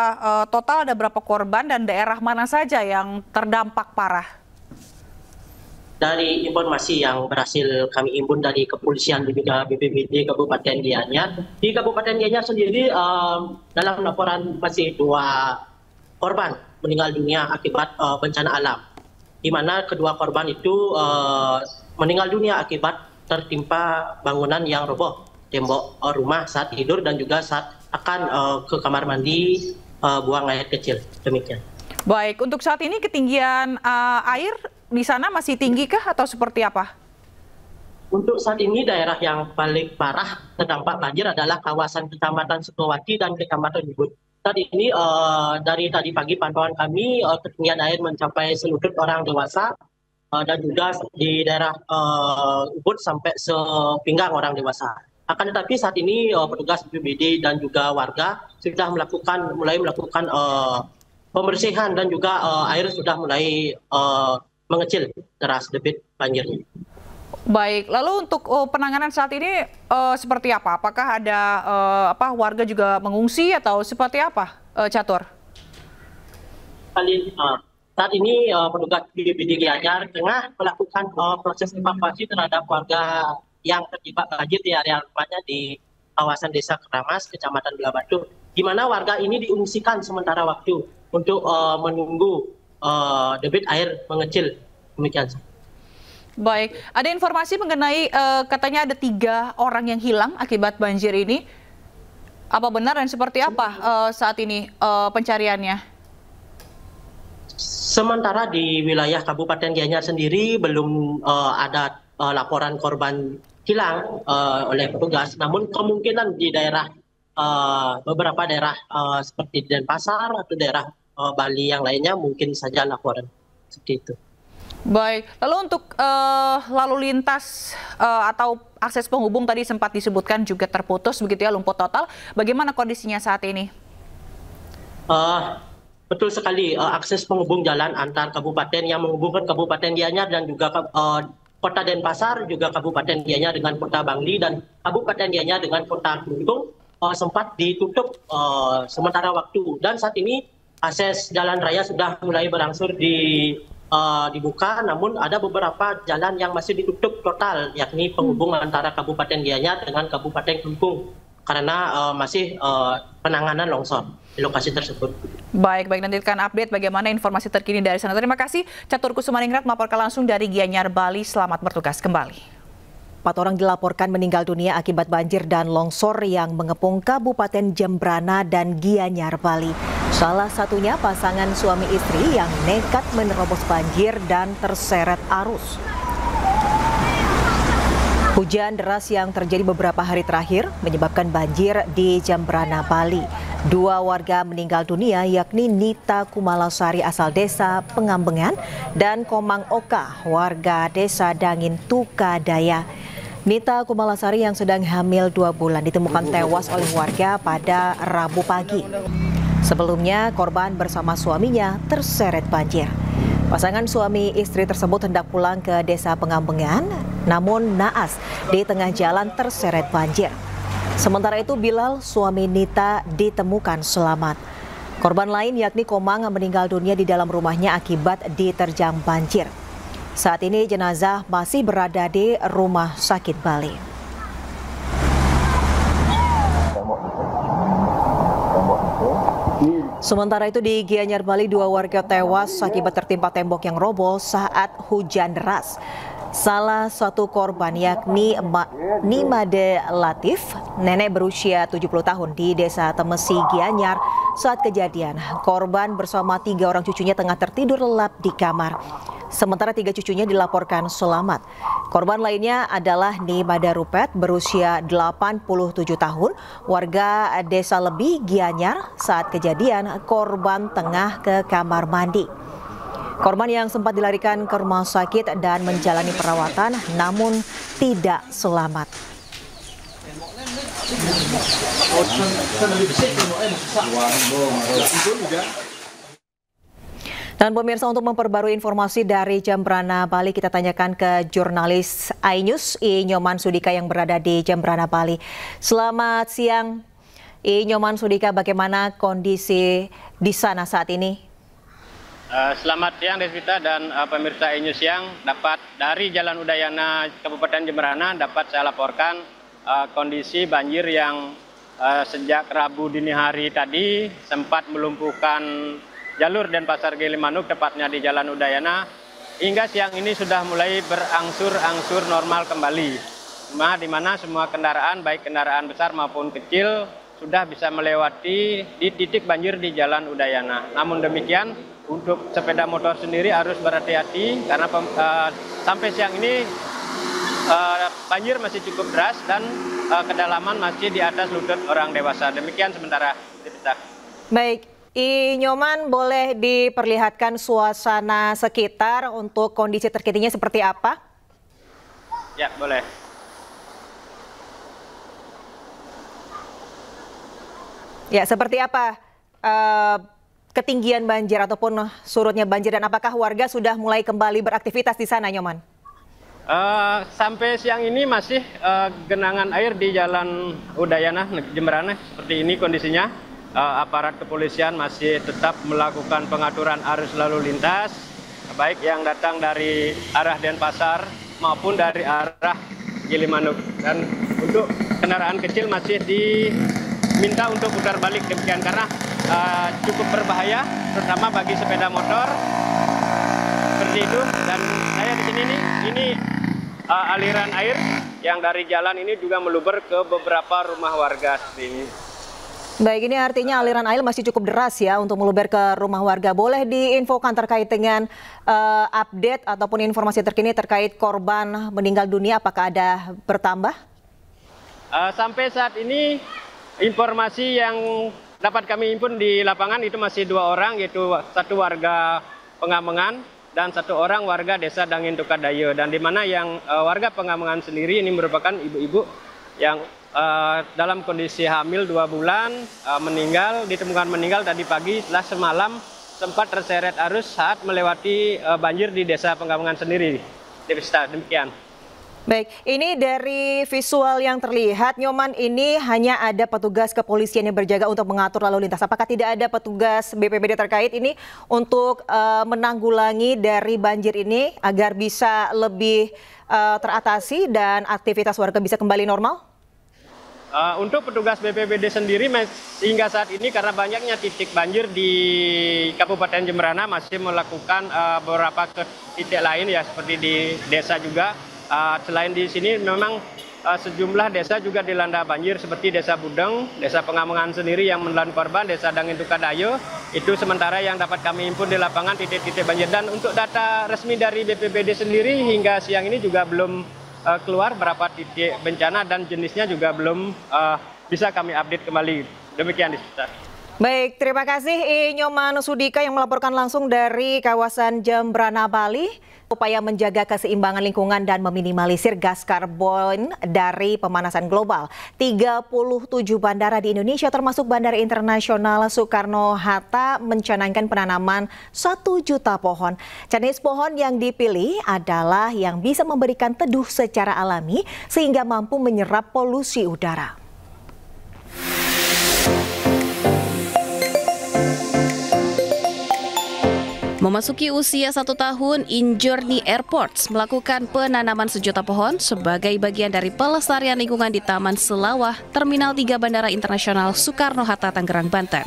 total ada berapa korban dan daerah mana saja yang terdampak parah? dari informasi yang berhasil kami himpun dari kepolisian dan juga BPBD Kabupaten Gianyar, di Kabupaten Gianyar sendiri dalam laporan masih 2 korban meninggal dunia akibat bencana alam, di mana kedua korban itu meninggal dunia akibat tertimpa bangunan yang roboh, tembok rumah saat tidur dan juga saat akan ke kamar mandi buang air kecil. Demikian. Baik, untuk saat ini ketinggian air di sana masih tinggi kah atau seperti apa? Untuk saat ini daerah yang paling parah terdampak banjir adalah kawasan Kecamatan Sukawati dan Kecamatan Ubud. Saat ini dari tadi pagi pantauan kami ketinggian air mencapai selutut orang dewasa dan juga di daerah Ubud sampai sepinggang orang dewasa. Akan tetapi saat ini petugas BPBD dan juga warga sudah mulai melakukan pembersihan dan juga air sudah mulai mengecil deras debit banjirnya. Baik, lalu untuk penanganan saat ini seperti apa? Apakah ada warga juga mengungsi atau seperti apa, Catur? Saat ini petugas BPBD Gianyar tengah melakukan proses evakuasi terhadap warga yang terjebak banjir di area rumahnya di kawasan Desa Keramas, Kecamatan Belabatu, di mana warga ini diungsikan sementara waktu untuk menunggu debit air mengecil. Demikian. Baik, ada informasi mengenai katanya ada 3 orang yang hilang akibat banjir ini. Apa benar dan seperti apa saat ini pencariannya? Sementara di wilayah Kabupaten Gianyar sendiri belum ada laporan korban hilang oleh petugas, namun kemungkinan di daerah beberapa daerah seperti Denpasar atau daerah Bali yang lainnya mungkin saja laporan seperti itu. Baik, lalu untuk lalu lintas atau akses penghubung tadi sempat disebutkan juga terputus begitu ya, lumpuh total. Bagaimana kondisinya saat ini? Betul sekali, akses penghubung jalan antar kabupaten yang menghubungkan Kabupaten Gianyar dan juga Kota Denpasar, juga Kabupaten Gianyar dengan Kota Bangli dan Kabupaten Gianyar dengan Kota Kelungkung sempat ditutup sementara waktu, dan saat ini akses jalan raya sudah mulai berangsur dibuka, namun ada beberapa jalan yang masih ditutup total, yakni penghubung antara Kabupaten Gianyar dengan Kabupaten Kelungkung karena masih penanganan longsor di lokasi tersebut. Baik, nantikan update bagaimana informasi terkini dari sana. Terima kasih Catur Kusumaningrat melaporkan langsung dari Gianyar, Bali. Selamat bertugas kembali. 4 orang dilaporkan meninggal dunia akibat banjir dan longsor yang mengepung Kabupaten Jembrana dan Gianyar, Bali. Salah satunya pasangan suami istri yang nekat menerobos banjir dan terseret arus. Hujan deras yang terjadi beberapa hari terakhir menyebabkan banjir di Jembrana, Bali. 2 warga meninggal dunia yakni Nita Kumalasari asal desa Pengambengan dan Komang Oka warga desa Dangin Tukadaya. Nita Kumalasari yang sedang hamil 2 bulan ditemukan tewas oleh warga pada Rabu pagi. Sebelumnya korban bersama suaminya terseret banjir. Pasangan suami istri tersebut hendak pulang ke desa Pengambengan, namun naas di tengah jalan terseret banjir. Sementara itu Bilal, suami Nita, ditemukan selamat. Korban lain yakni Komang meninggal dunia di dalam rumahnya akibat diterjang banjir. Saat ini jenazah masih berada di Rumah Sakit Bali. Sementara itu di Gianyar, Bali, 2 warga tewas akibat tertimpa tembok yang roboh saat hujan deras. Salah satu korban yakni Nimade Latif, nenek berusia 70 tahun di desa Temesi, Gianyar. Saat kejadian, korban bersama 3 orang cucunya tengah tertidur lelap di kamar. Sementara 3 cucunya dilaporkan selamat. Korban lainnya adalah Nimade Rupet berusia 87 tahun, warga desa Lebih, Gianyar. Saat kejadian, korban tengah ke kamar mandi. Korban yang sempat dilarikan ke rumah sakit dan menjalani perawatan namun tidak selamat. Dan pemirsa, untuk memperbarui informasi dari Jembrana, Bali, kita tanyakan ke jurnalis iNews I Nyoman Sudika yang berada di Jembrana, Bali. Selamat siang I Nyoman Sudika, bagaimana kondisi di sana saat ini? Selamat siang Desvita dan pemirsa E-News Siang. Dapat dari Jalan Udayana Kabupaten Jemberana dapat saya laporkan kondisi banjir yang sejak Rabu dini hari tadi sempat melumpuhkan jalur Denpasar Gilimanuk tepatnya di Jalan Udayana. Hingga siang ini sudah mulai berangsur-angsur normal kembali. Di mana semua kendaraan baik kendaraan besar maupun kecil sudah bisa melewati di titik banjir di Jalan Udayana. Namun demikian, untuk sepeda motor sendiri harus berhati-hati karena sampai siang ini banjir masih cukup deras dan kedalaman masih di atas lutut orang dewasa. Demikian sementara. Baik, I Nyoman boleh diperlihatkan suasana sekitar untuk kondisi terkininya seperti apa? Ya, boleh. Ya, seperti apa ketinggian banjir ataupun surutnya banjir dan apakah warga sudah mulai kembali beraktivitas di sana, Nyoman? Sampai siang ini masih genangan air di Jalan Udayana Jemberana seperti ini kondisinya. Aparat kepolisian masih tetap melakukan pengaturan arus lalu lintas baik yang datang dari arah Denpasar maupun dari arah Gilimanuk. Dan untuk kendaraan kecil masih diminta untuk putar balik demikian karena cukup berbahaya terutama bagi sepeda motor seperti itu. Dan saya di sini ini aliran air yang dari jalan ini juga meluber ke beberapa rumah warga seperti ini. Baik, ini artinya aliran air masih cukup deras ya untuk meluber ke rumah warga. Boleh diinfokan terkait dengan update ataupun informasi terkini terkait korban meninggal dunia, apakah ada bertambah? Sampai saat ini informasi yang dapat kami himpun di lapangan itu masih 2 orang, yaitu 1 warga Pengamengan dan 1 orang warga desa Dangin Tukadayo. Dan di mana yang warga Pengamengan sendiri ini merupakan ibu-ibu yang dalam kondisi hamil 2 bulan, ditemukan meninggal tadi pagi setelah semalam sempat terseret arus saat melewati banjir di desa Pengamengan sendiri. Demikian. Baik, ini dari visual yang terlihat, Nyoman, ini hanya ada petugas kepolisian yang berjaga untuk mengatur lalu lintas. Apakah tidak ada petugas BPBD terkait ini untuk menanggulangi dari banjir ini agar bisa lebih teratasi dan aktivitas warga bisa kembali normal? Untuk petugas BPBD sendiri hingga saat ini karena banyaknya titik banjir di Kabupaten Jemberana masih melakukan beberapa titik lain ya seperti di desa juga. Selain di sini memang sejumlah desa juga dilanda banjir seperti Desa Budeng, Desa Pengamengan sendiri yang menelan korban, Desa Dangin Tukadayo. Itu sementara yang dapat kami himpun di lapangan titik-titik banjir. Dan untuk data resmi dari BPBD sendiri hingga siang ini juga belum keluar berapa titik bencana dan jenisnya juga belum bisa kami update kembali. Demikian Disputer. Baik, terima kasih I Nyoman Sudika yang melaporkan langsung dari kawasan Jemberana, Bali. Upaya menjaga keseimbangan lingkungan dan meminimalisir gas karbon dari pemanasan global. 37 bandara di Indonesia termasuk Bandara Internasional Soekarno-Hatta mencanangkan penanaman 1 juta pohon. Jenis pohon yang dipilih adalah yang bisa memberikan teduh secara alami sehingga mampu menyerap polusi udara. Memasuki usia 1 tahun, InJourney Airports melakukan penanaman 1 juta pohon sebagai bagian dari pelestarian lingkungan di Taman Selawah, Terminal 3 Bandara Internasional Soekarno-Hatta, Tangerang, Banten.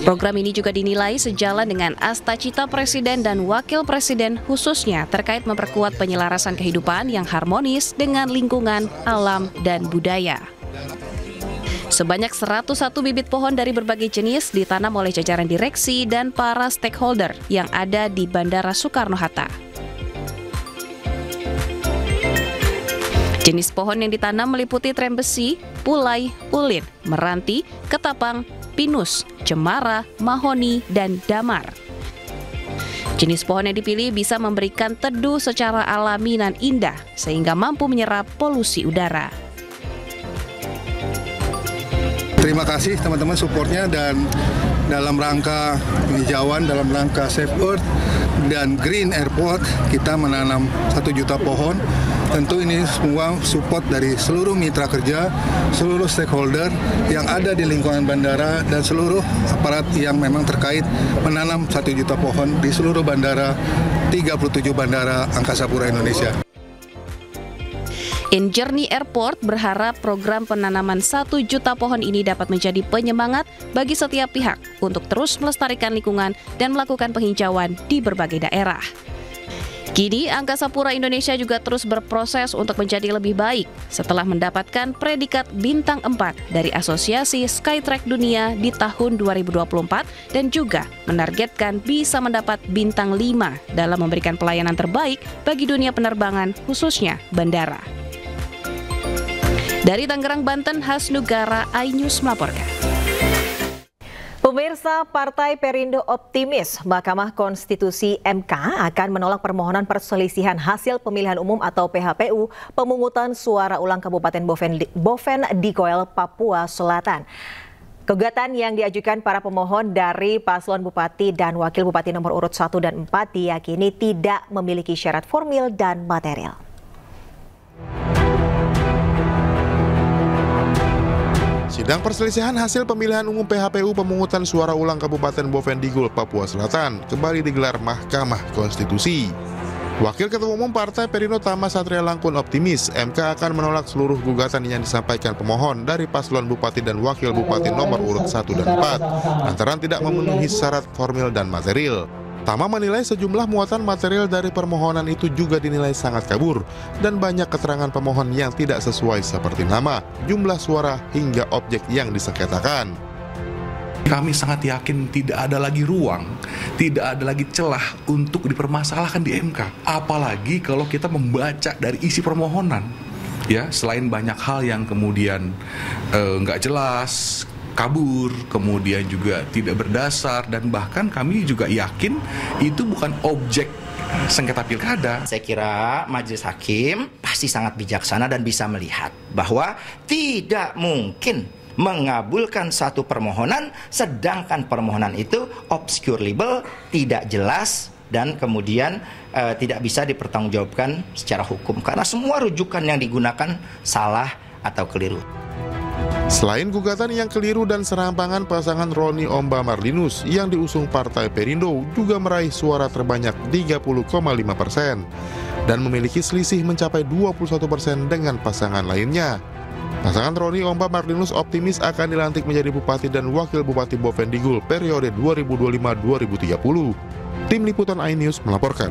Program ini juga dinilai sejalan dengan asta-cita Presiden dan Wakil Presiden khususnya terkait memperkuat penyelarasan kehidupan yang harmonis dengan lingkungan, alam, dan budaya. Sebanyak 101 bibit pohon dari berbagai jenis ditanam oleh jajaran direksi dan para stakeholder yang ada di Bandara Soekarno-Hatta. Jenis pohon yang ditanam meliputi trembesi, pulai, ulin, meranti, ketapang, pinus, cemara, mahoni, dan damar. Jenis pohon yang dipilih bisa memberikan teduh secara alami dan indah sehingga mampu menyerap polusi udara. Terima kasih teman-teman supportnya, dan dalam rangka penghijauan, dalam rangka Safe Earth dan Green Airport, kita menanam 1 juta pohon Tentu ini semua support dari seluruh mitra kerja, seluruh stakeholder yang ada di lingkungan bandara dan seluruh aparat yang memang terkait menanam 1 juta pohon di seluruh bandara, 37 bandara Angkasa Pura Indonesia. InJourney Airport berharap program penanaman 1 juta pohon ini dapat menjadi penyemangat bagi setiap pihak untuk terus melestarikan lingkungan dan melakukan penghijauan di berbagai daerah. Kini, Angkasa Pura Indonesia juga terus berproses untuk menjadi lebih baik setelah mendapatkan predikat Bintang 4 dari Asosiasi Skytrack Dunia di tahun 2024 dan juga menargetkan bisa mendapat Bintang 5 dalam memberikan pelayanan terbaik bagi dunia penerbangan, khususnya bandara. Dari Tangerang, Banten, Hasnugara, iNews melaporkan. Pemirsa, Partai Perindo optimis Mahkamah Konstitusi MK akan menolak permohonan perselisihan hasil pemilihan umum atau PHPU pemungutan suara ulang Kabupaten Boven Dikoel, Papua Selatan. Gugatan yang diajukan para pemohon dari paslon Bupati dan Wakil Bupati nomor urut 1 dan 4 diyakini tidak memiliki syarat formil dan material. Sidang perselisihan hasil pemilihan umum PHPU pemungutan suara ulang Kabupaten Boven Digul, Papua Selatan kembali digelar Mahkamah Konstitusi. Wakil Ketua Umum Partai Perindo Tama Satria Langkun optimis MK akan menolak seluruh gugatan yang disampaikan pemohon dari paslon Bupati dan Wakil Bupati nomor urut 1 dan 4 lantaran tidak memenuhi syarat formil dan material. Tama menilai sejumlah muatan material dari permohonan itu juga dinilai sangat kabur dan banyak keterangan pemohon yang tidak sesuai seperti nama, jumlah suara, hingga objek yang disengketakan. Kami sangat yakin tidak ada lagi ruang, tidak ada lagi celah untuk dipermasalahkan di MK. Apalagi kalau kita membaca dari isi permohonan, ya selain banyak hal yang kemudian nggak jelas, kabur, kemudian juga tidak berdasar, dan bahkan kami juga yakin itu bukan objek sengketa pilkada. Saya kira majelis hakim pasti sangat bijaksana dan bisa melihat bahwa tidak mungkin mengabulkan satu permohonan sedangkan permohonan itu obscure libel, tidak jelas, dan kemudian tidak bisa dipertanggungjawabkan secara hukum karena semua rujukan yang digunakan salah atau keliru. Selain gugatan yang keliru dan serampangan, pasangan Roni Omba Marlinus yang diusung Partai Perindo juga meraih suara terbanyak 30,5% dan memiliki selisih mencapai 21% dengan pasangan lainnya. Pasangan Roni Omba Marlinus optimis akan dilantik menjadi Bupati dan Wakil Bupati Boven Digul periode 2025-2030. Tim Liputan iNews melaporkan.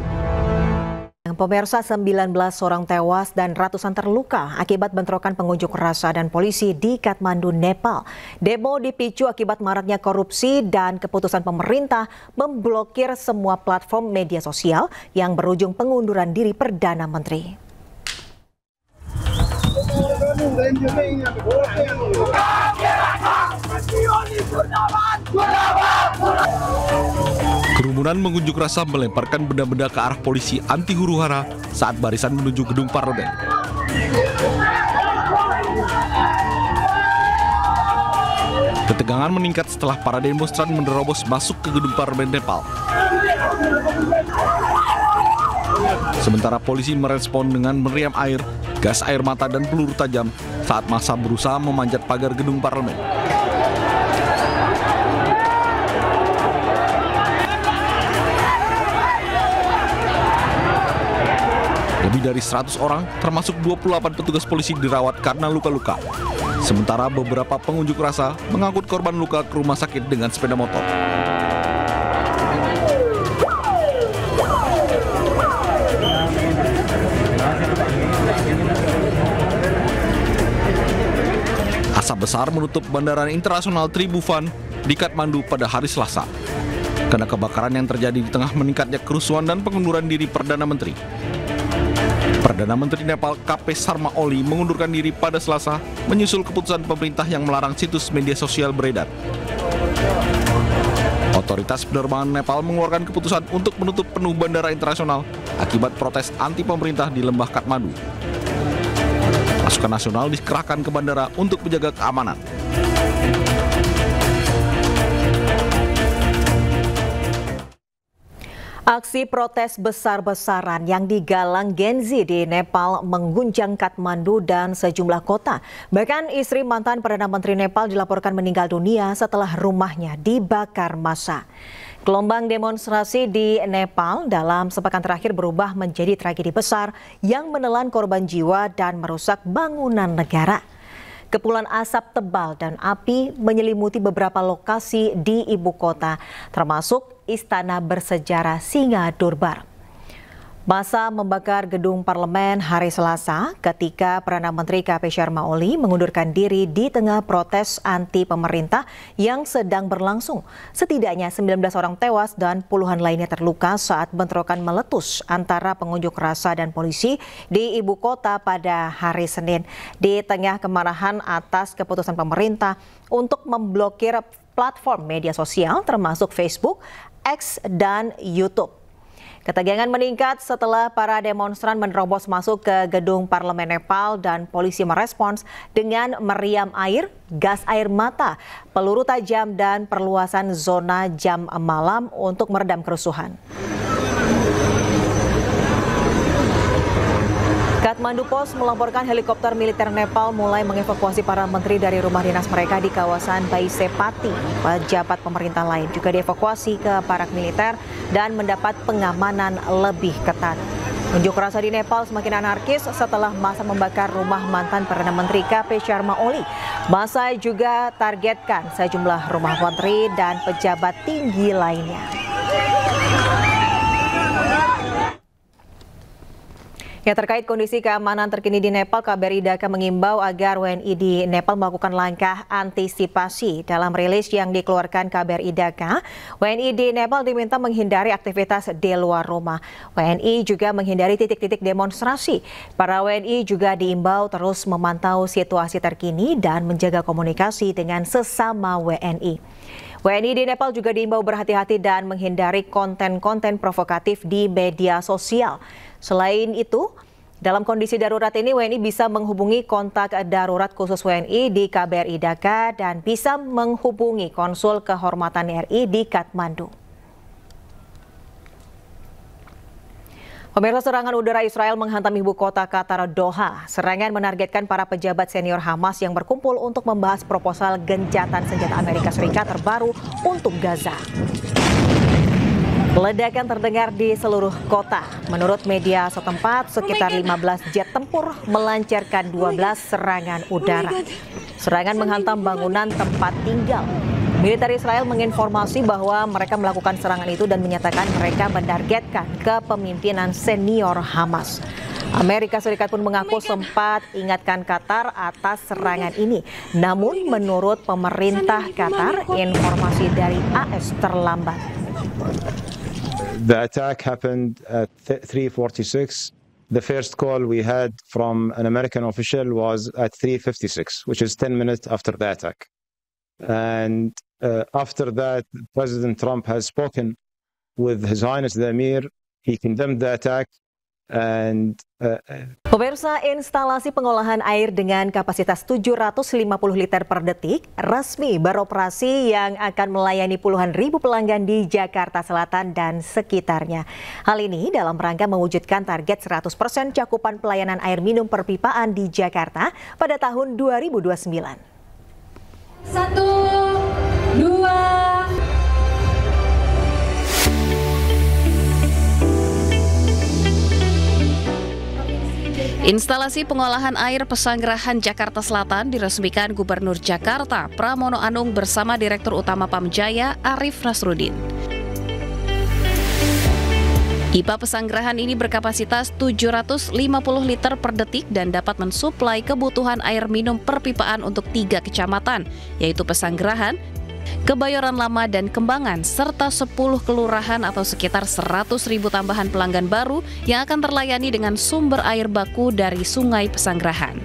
Pemirsa, 19 orang tewas dan ratusan terluka akibat bentrokan pengunjuk rasa dan polisi di Kathmandu, Nepal. Demo dipicu akibat maraknya korupsi dan keputusan pemerintah memblokir semua platform media sosial yang berujung pengunduran diri Perdana Menteri. Kerumunan mengunjuk rasa melemparkan benda-benda ke arah polisi anti huru-hara saat barisan menuju gedung parlemen. Ketegangan meningkat setelah para demonstran menerobos masuk ke gedung parlemen Nepal. Sementara polisi merespon dengan meriam air, gas air mata dan peluru tajam saat massa berusaha memanjat pagar gedung parlemen. Lebih dari 100 orang, termasuk 28 petugas polisi dirawat karena luka-luka. Sementara beberapa pengunjuk rasa mengangkut korban luka ke rumah sakit dengan sepeda motor. Asap besar menutup Bandara Internasional Tribhuvan di Kathmandu pada hari Selasa. Karena kebakaran yang terjadi di tengah meningkatnya kerusuhan dan pengunduran diri Perdana Menteri. Perdana Menteri Nepal KP Sharma Oli mengundurkan diri pada Selasa menyusul keputusan pemerintah yang melarang situs media sosial beredar. Otoritas penerbangan Nepal mengeluarkan keputusan untuk menutup penuh bandara internasional akibat protes anti pemerintah di lembah Kathmandu. Pasukan nasional dikerahkan ke bandara untuk menjaga keamanan. Aksi protes besar-besaran yang digalang Gen Z di Nepal mengguncang Kathmandu dan sejumlah kota. Bahkan istri mantan Perdana Menteri Nepal dilaporkan meninggal dunia setelah rumahnya dibakar massa. Gelombang demonstrasi di Nepal dalam sepekan terakhir berubah menjadi tragedi besar yang menelan korban jiwa dan merusak bangunan negara. Kepulan asap tebal dan api menyelimuti beberapa lokasi di ibu kota, termasuk Istana Bersejarah Singa-Durbar. Massa membakar gedung parlemen hari Selasa ketika Perdana Menteri KP Sharma Oli mengundurkan diri di tengah protes anti pemerintah yang sedang berlangsung. Setidaknya 19 orang tewas dan puluhan lainnya terluka saat bentrokan meletus antara pengunjuk rasa dan polisi di ibu kota pada hari Senin. Di tengah kemarahan atas keputusan pemerintah untuk memblokir platform media sosial termasuk Facebook, X, dan YouTube. Ketegangan meningkat setelah para demonstran menerobos masuk ke gedung parlemen Nepal dan polisi merespons dengan meriam air, gas air mata, peluru tajam dan perluasan zona jam malam untuk meredam kerusuhan. Kathmandu Post melaporkan helikopter militer Nepal mulai mengevakuasi para menteri dari rumah dinas mereka di kawasan Baisepati. Pejabat pemerintah lain juga dievakuasi ke barak militer dan mendapat pengamanan lebih ketat. Unjuk rasa di Nepal semakin anarkis setelah massa membakar rumah mantan Perdana Menteri KP Sharma Oli. Massa juga targetkan sejumlah rumah menteri dan pejabat tinggi lainnya. Ya, terkait kondisi keamanan terkini di Nepal, KBRI Dhaka mengimbau agar WNI di Nepal melakukan langkah antisipasi. Dalam rilis yang dikeluarkan KBRI Dhaka, WNI di Nepal diminta menghindari aktivitas di luar rumah. WNI juga menghindari titik-titik demonstrasi. Para WNI juga diimbau terus memantau situasi terkini dan menjaga komunikasi dengan sesama WNI. WNI di Nepal juga diimbau berhati-hati dan menghindari konten-konten provokatif di media sosial. Selain itu, dalam kondisi darurat ini WNI bisa menghubungi kontak darurat khusus WNI di KBRI Dhaka dan bisa menghubungi konsul kehormatan RI di Kathmandu. Pemirsa, serangan udara Israel menghantam ibu kota Qatar, Doha. Serangan menargetkan para pejabat senior Hamas yang berkumpul untuk membahas proposal gencatan senjata Amerika Serikat terbaru untuk Gaza. Ledakan terdengar di seluruh kota. Menurut media setempat, sekitar 15 jet tempur melancarkan 12 serangan udara. Serangan menghantam bangunan tempat tinggal. Militer Israel menginformasi bahwa mereka melakukan serangan itu dan menyatakan mereka mentargetkan kepemimpinan senior Hamas. Amerika Serikat pun mengaku sempat ingatkan Qatar atas serangan ini. Namun menurut pemerintah Qatar, informasi dari AS terlambat. The attack happened at 3:46. The first call we had from an American official was at 3:56, which is 10 minutes after the attack. And after that, President Trump has spoken with His Highness the Emir. He condemned the attack. Pemirsa, instalasi pengolahan air dengan kapasitas 750 liter per detik resmi beroperasi yang akan melayani puluhan ribu pelanggan di Jakarta Selatan dan sekitarnya. Hal ini dalam rangka mewujudkan target 100% cakupan pelayanan air minum perpipaan di Jakarta pada tahun 2029. 1, 2. Instalasi pengolahan air Pesanggerahan Jakarta Selatan diresmikan Gubernur Jakarta Pramono Anung bersama Direktur Utama Pamjaya Arief Nasruddin. IPA Pesanggerahan ini berkapasitas 750 liter per detik dan dapat mensuplai kebutuhan air minum perpipaan untuk 3 kecamatan, yaitu Pesanggerahan, Kebayoran Lama, dan Kembangan, serta 10 kelurahan atau sekitar 100.000 tambahan pelanggan baru yang akan terlayani dengan sumber air baku dari Sungai Pesanggerahan.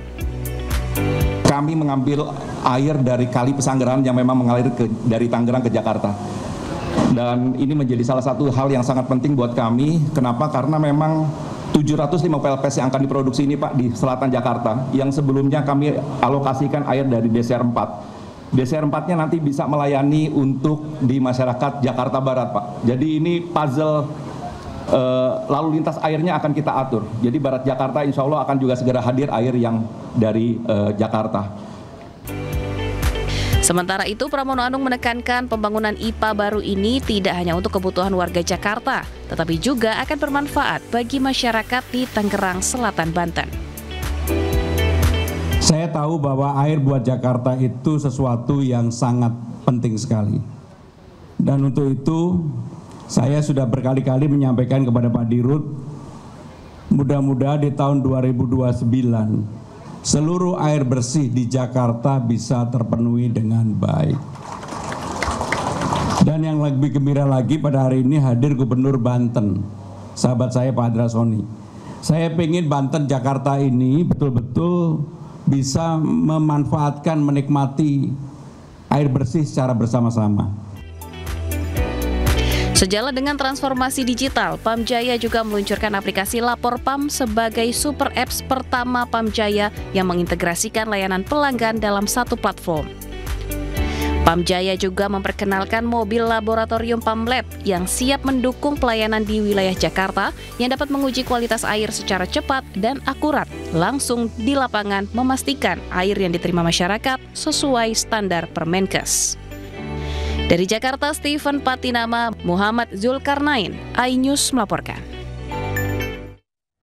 Kami mengambil air dari Kali Pesanggerahan yang memang mengalir dari Tangerang ke Jakarta. Dan ini menjadi salah satu hal yang sangat penting buat kami. Kenapa? Karena memang 705 PLPS yang akan diproduksi ini, Pak, di selatan Jakarta, yang sebelumnya kami alokasikan air dari DCR 4. DCR 4-nya nanti bisa melayani untuk di masyarakat Jakarta Barat, Pak. Jadi ini puzzle lalu lintas airnya akan kita atur. Jadi Barat Jakarta insya Allah akan juga segera hadir air yang dari Jakarta. Sementara itu, Pramono Anung menekankan pembangunan IPA baru ini tidak hanya untuk kebutuhan warga Jakarta, tetapi juga akan bermanfaat bagi masyarakat di Tangerang Selatan, Banten. Saya tahu bahwa air buat Jakarta itu sesuatu yang sangat penting sekali. Dan untuk itu, saya sudah berkali-kali menyampaikan kepada Pak Dirut, mudah-mudahan di tahun 2029, seluruh air bersih di Jakarta bisa terpenuhi dengan baik. Dan yang lebih gembira lagi, pada hari ini hadir Gubernur Banten, sahabat saya Pak Adrasoni. Saya ingin Banten Jakarta ini betul-betul bisa memanfaatkan, menikmati air bersih secara bersama-sama. Sejalan dengan transformasi digital, Pam Jaya juga meluncurkan aplikasi Lapor Pam sebagai super apps pertama Pam Jaya yang mengintegrasikan layanan pelanggan dalam satu platform. Pam Jaya juga memperkenalkan mobil laboratorium Pam Lab yang siap mendukung pelayanan di wilayah Jakarta yang dapat menguji kualitas air secara cepat dan akurat, langsung di lapangan memastikan air yang diterima masyarakat sesuai standar Permenkes. Dari Jakarta, Stephen Patinama, Muhammad Zulkarnain, iNews melaporkan.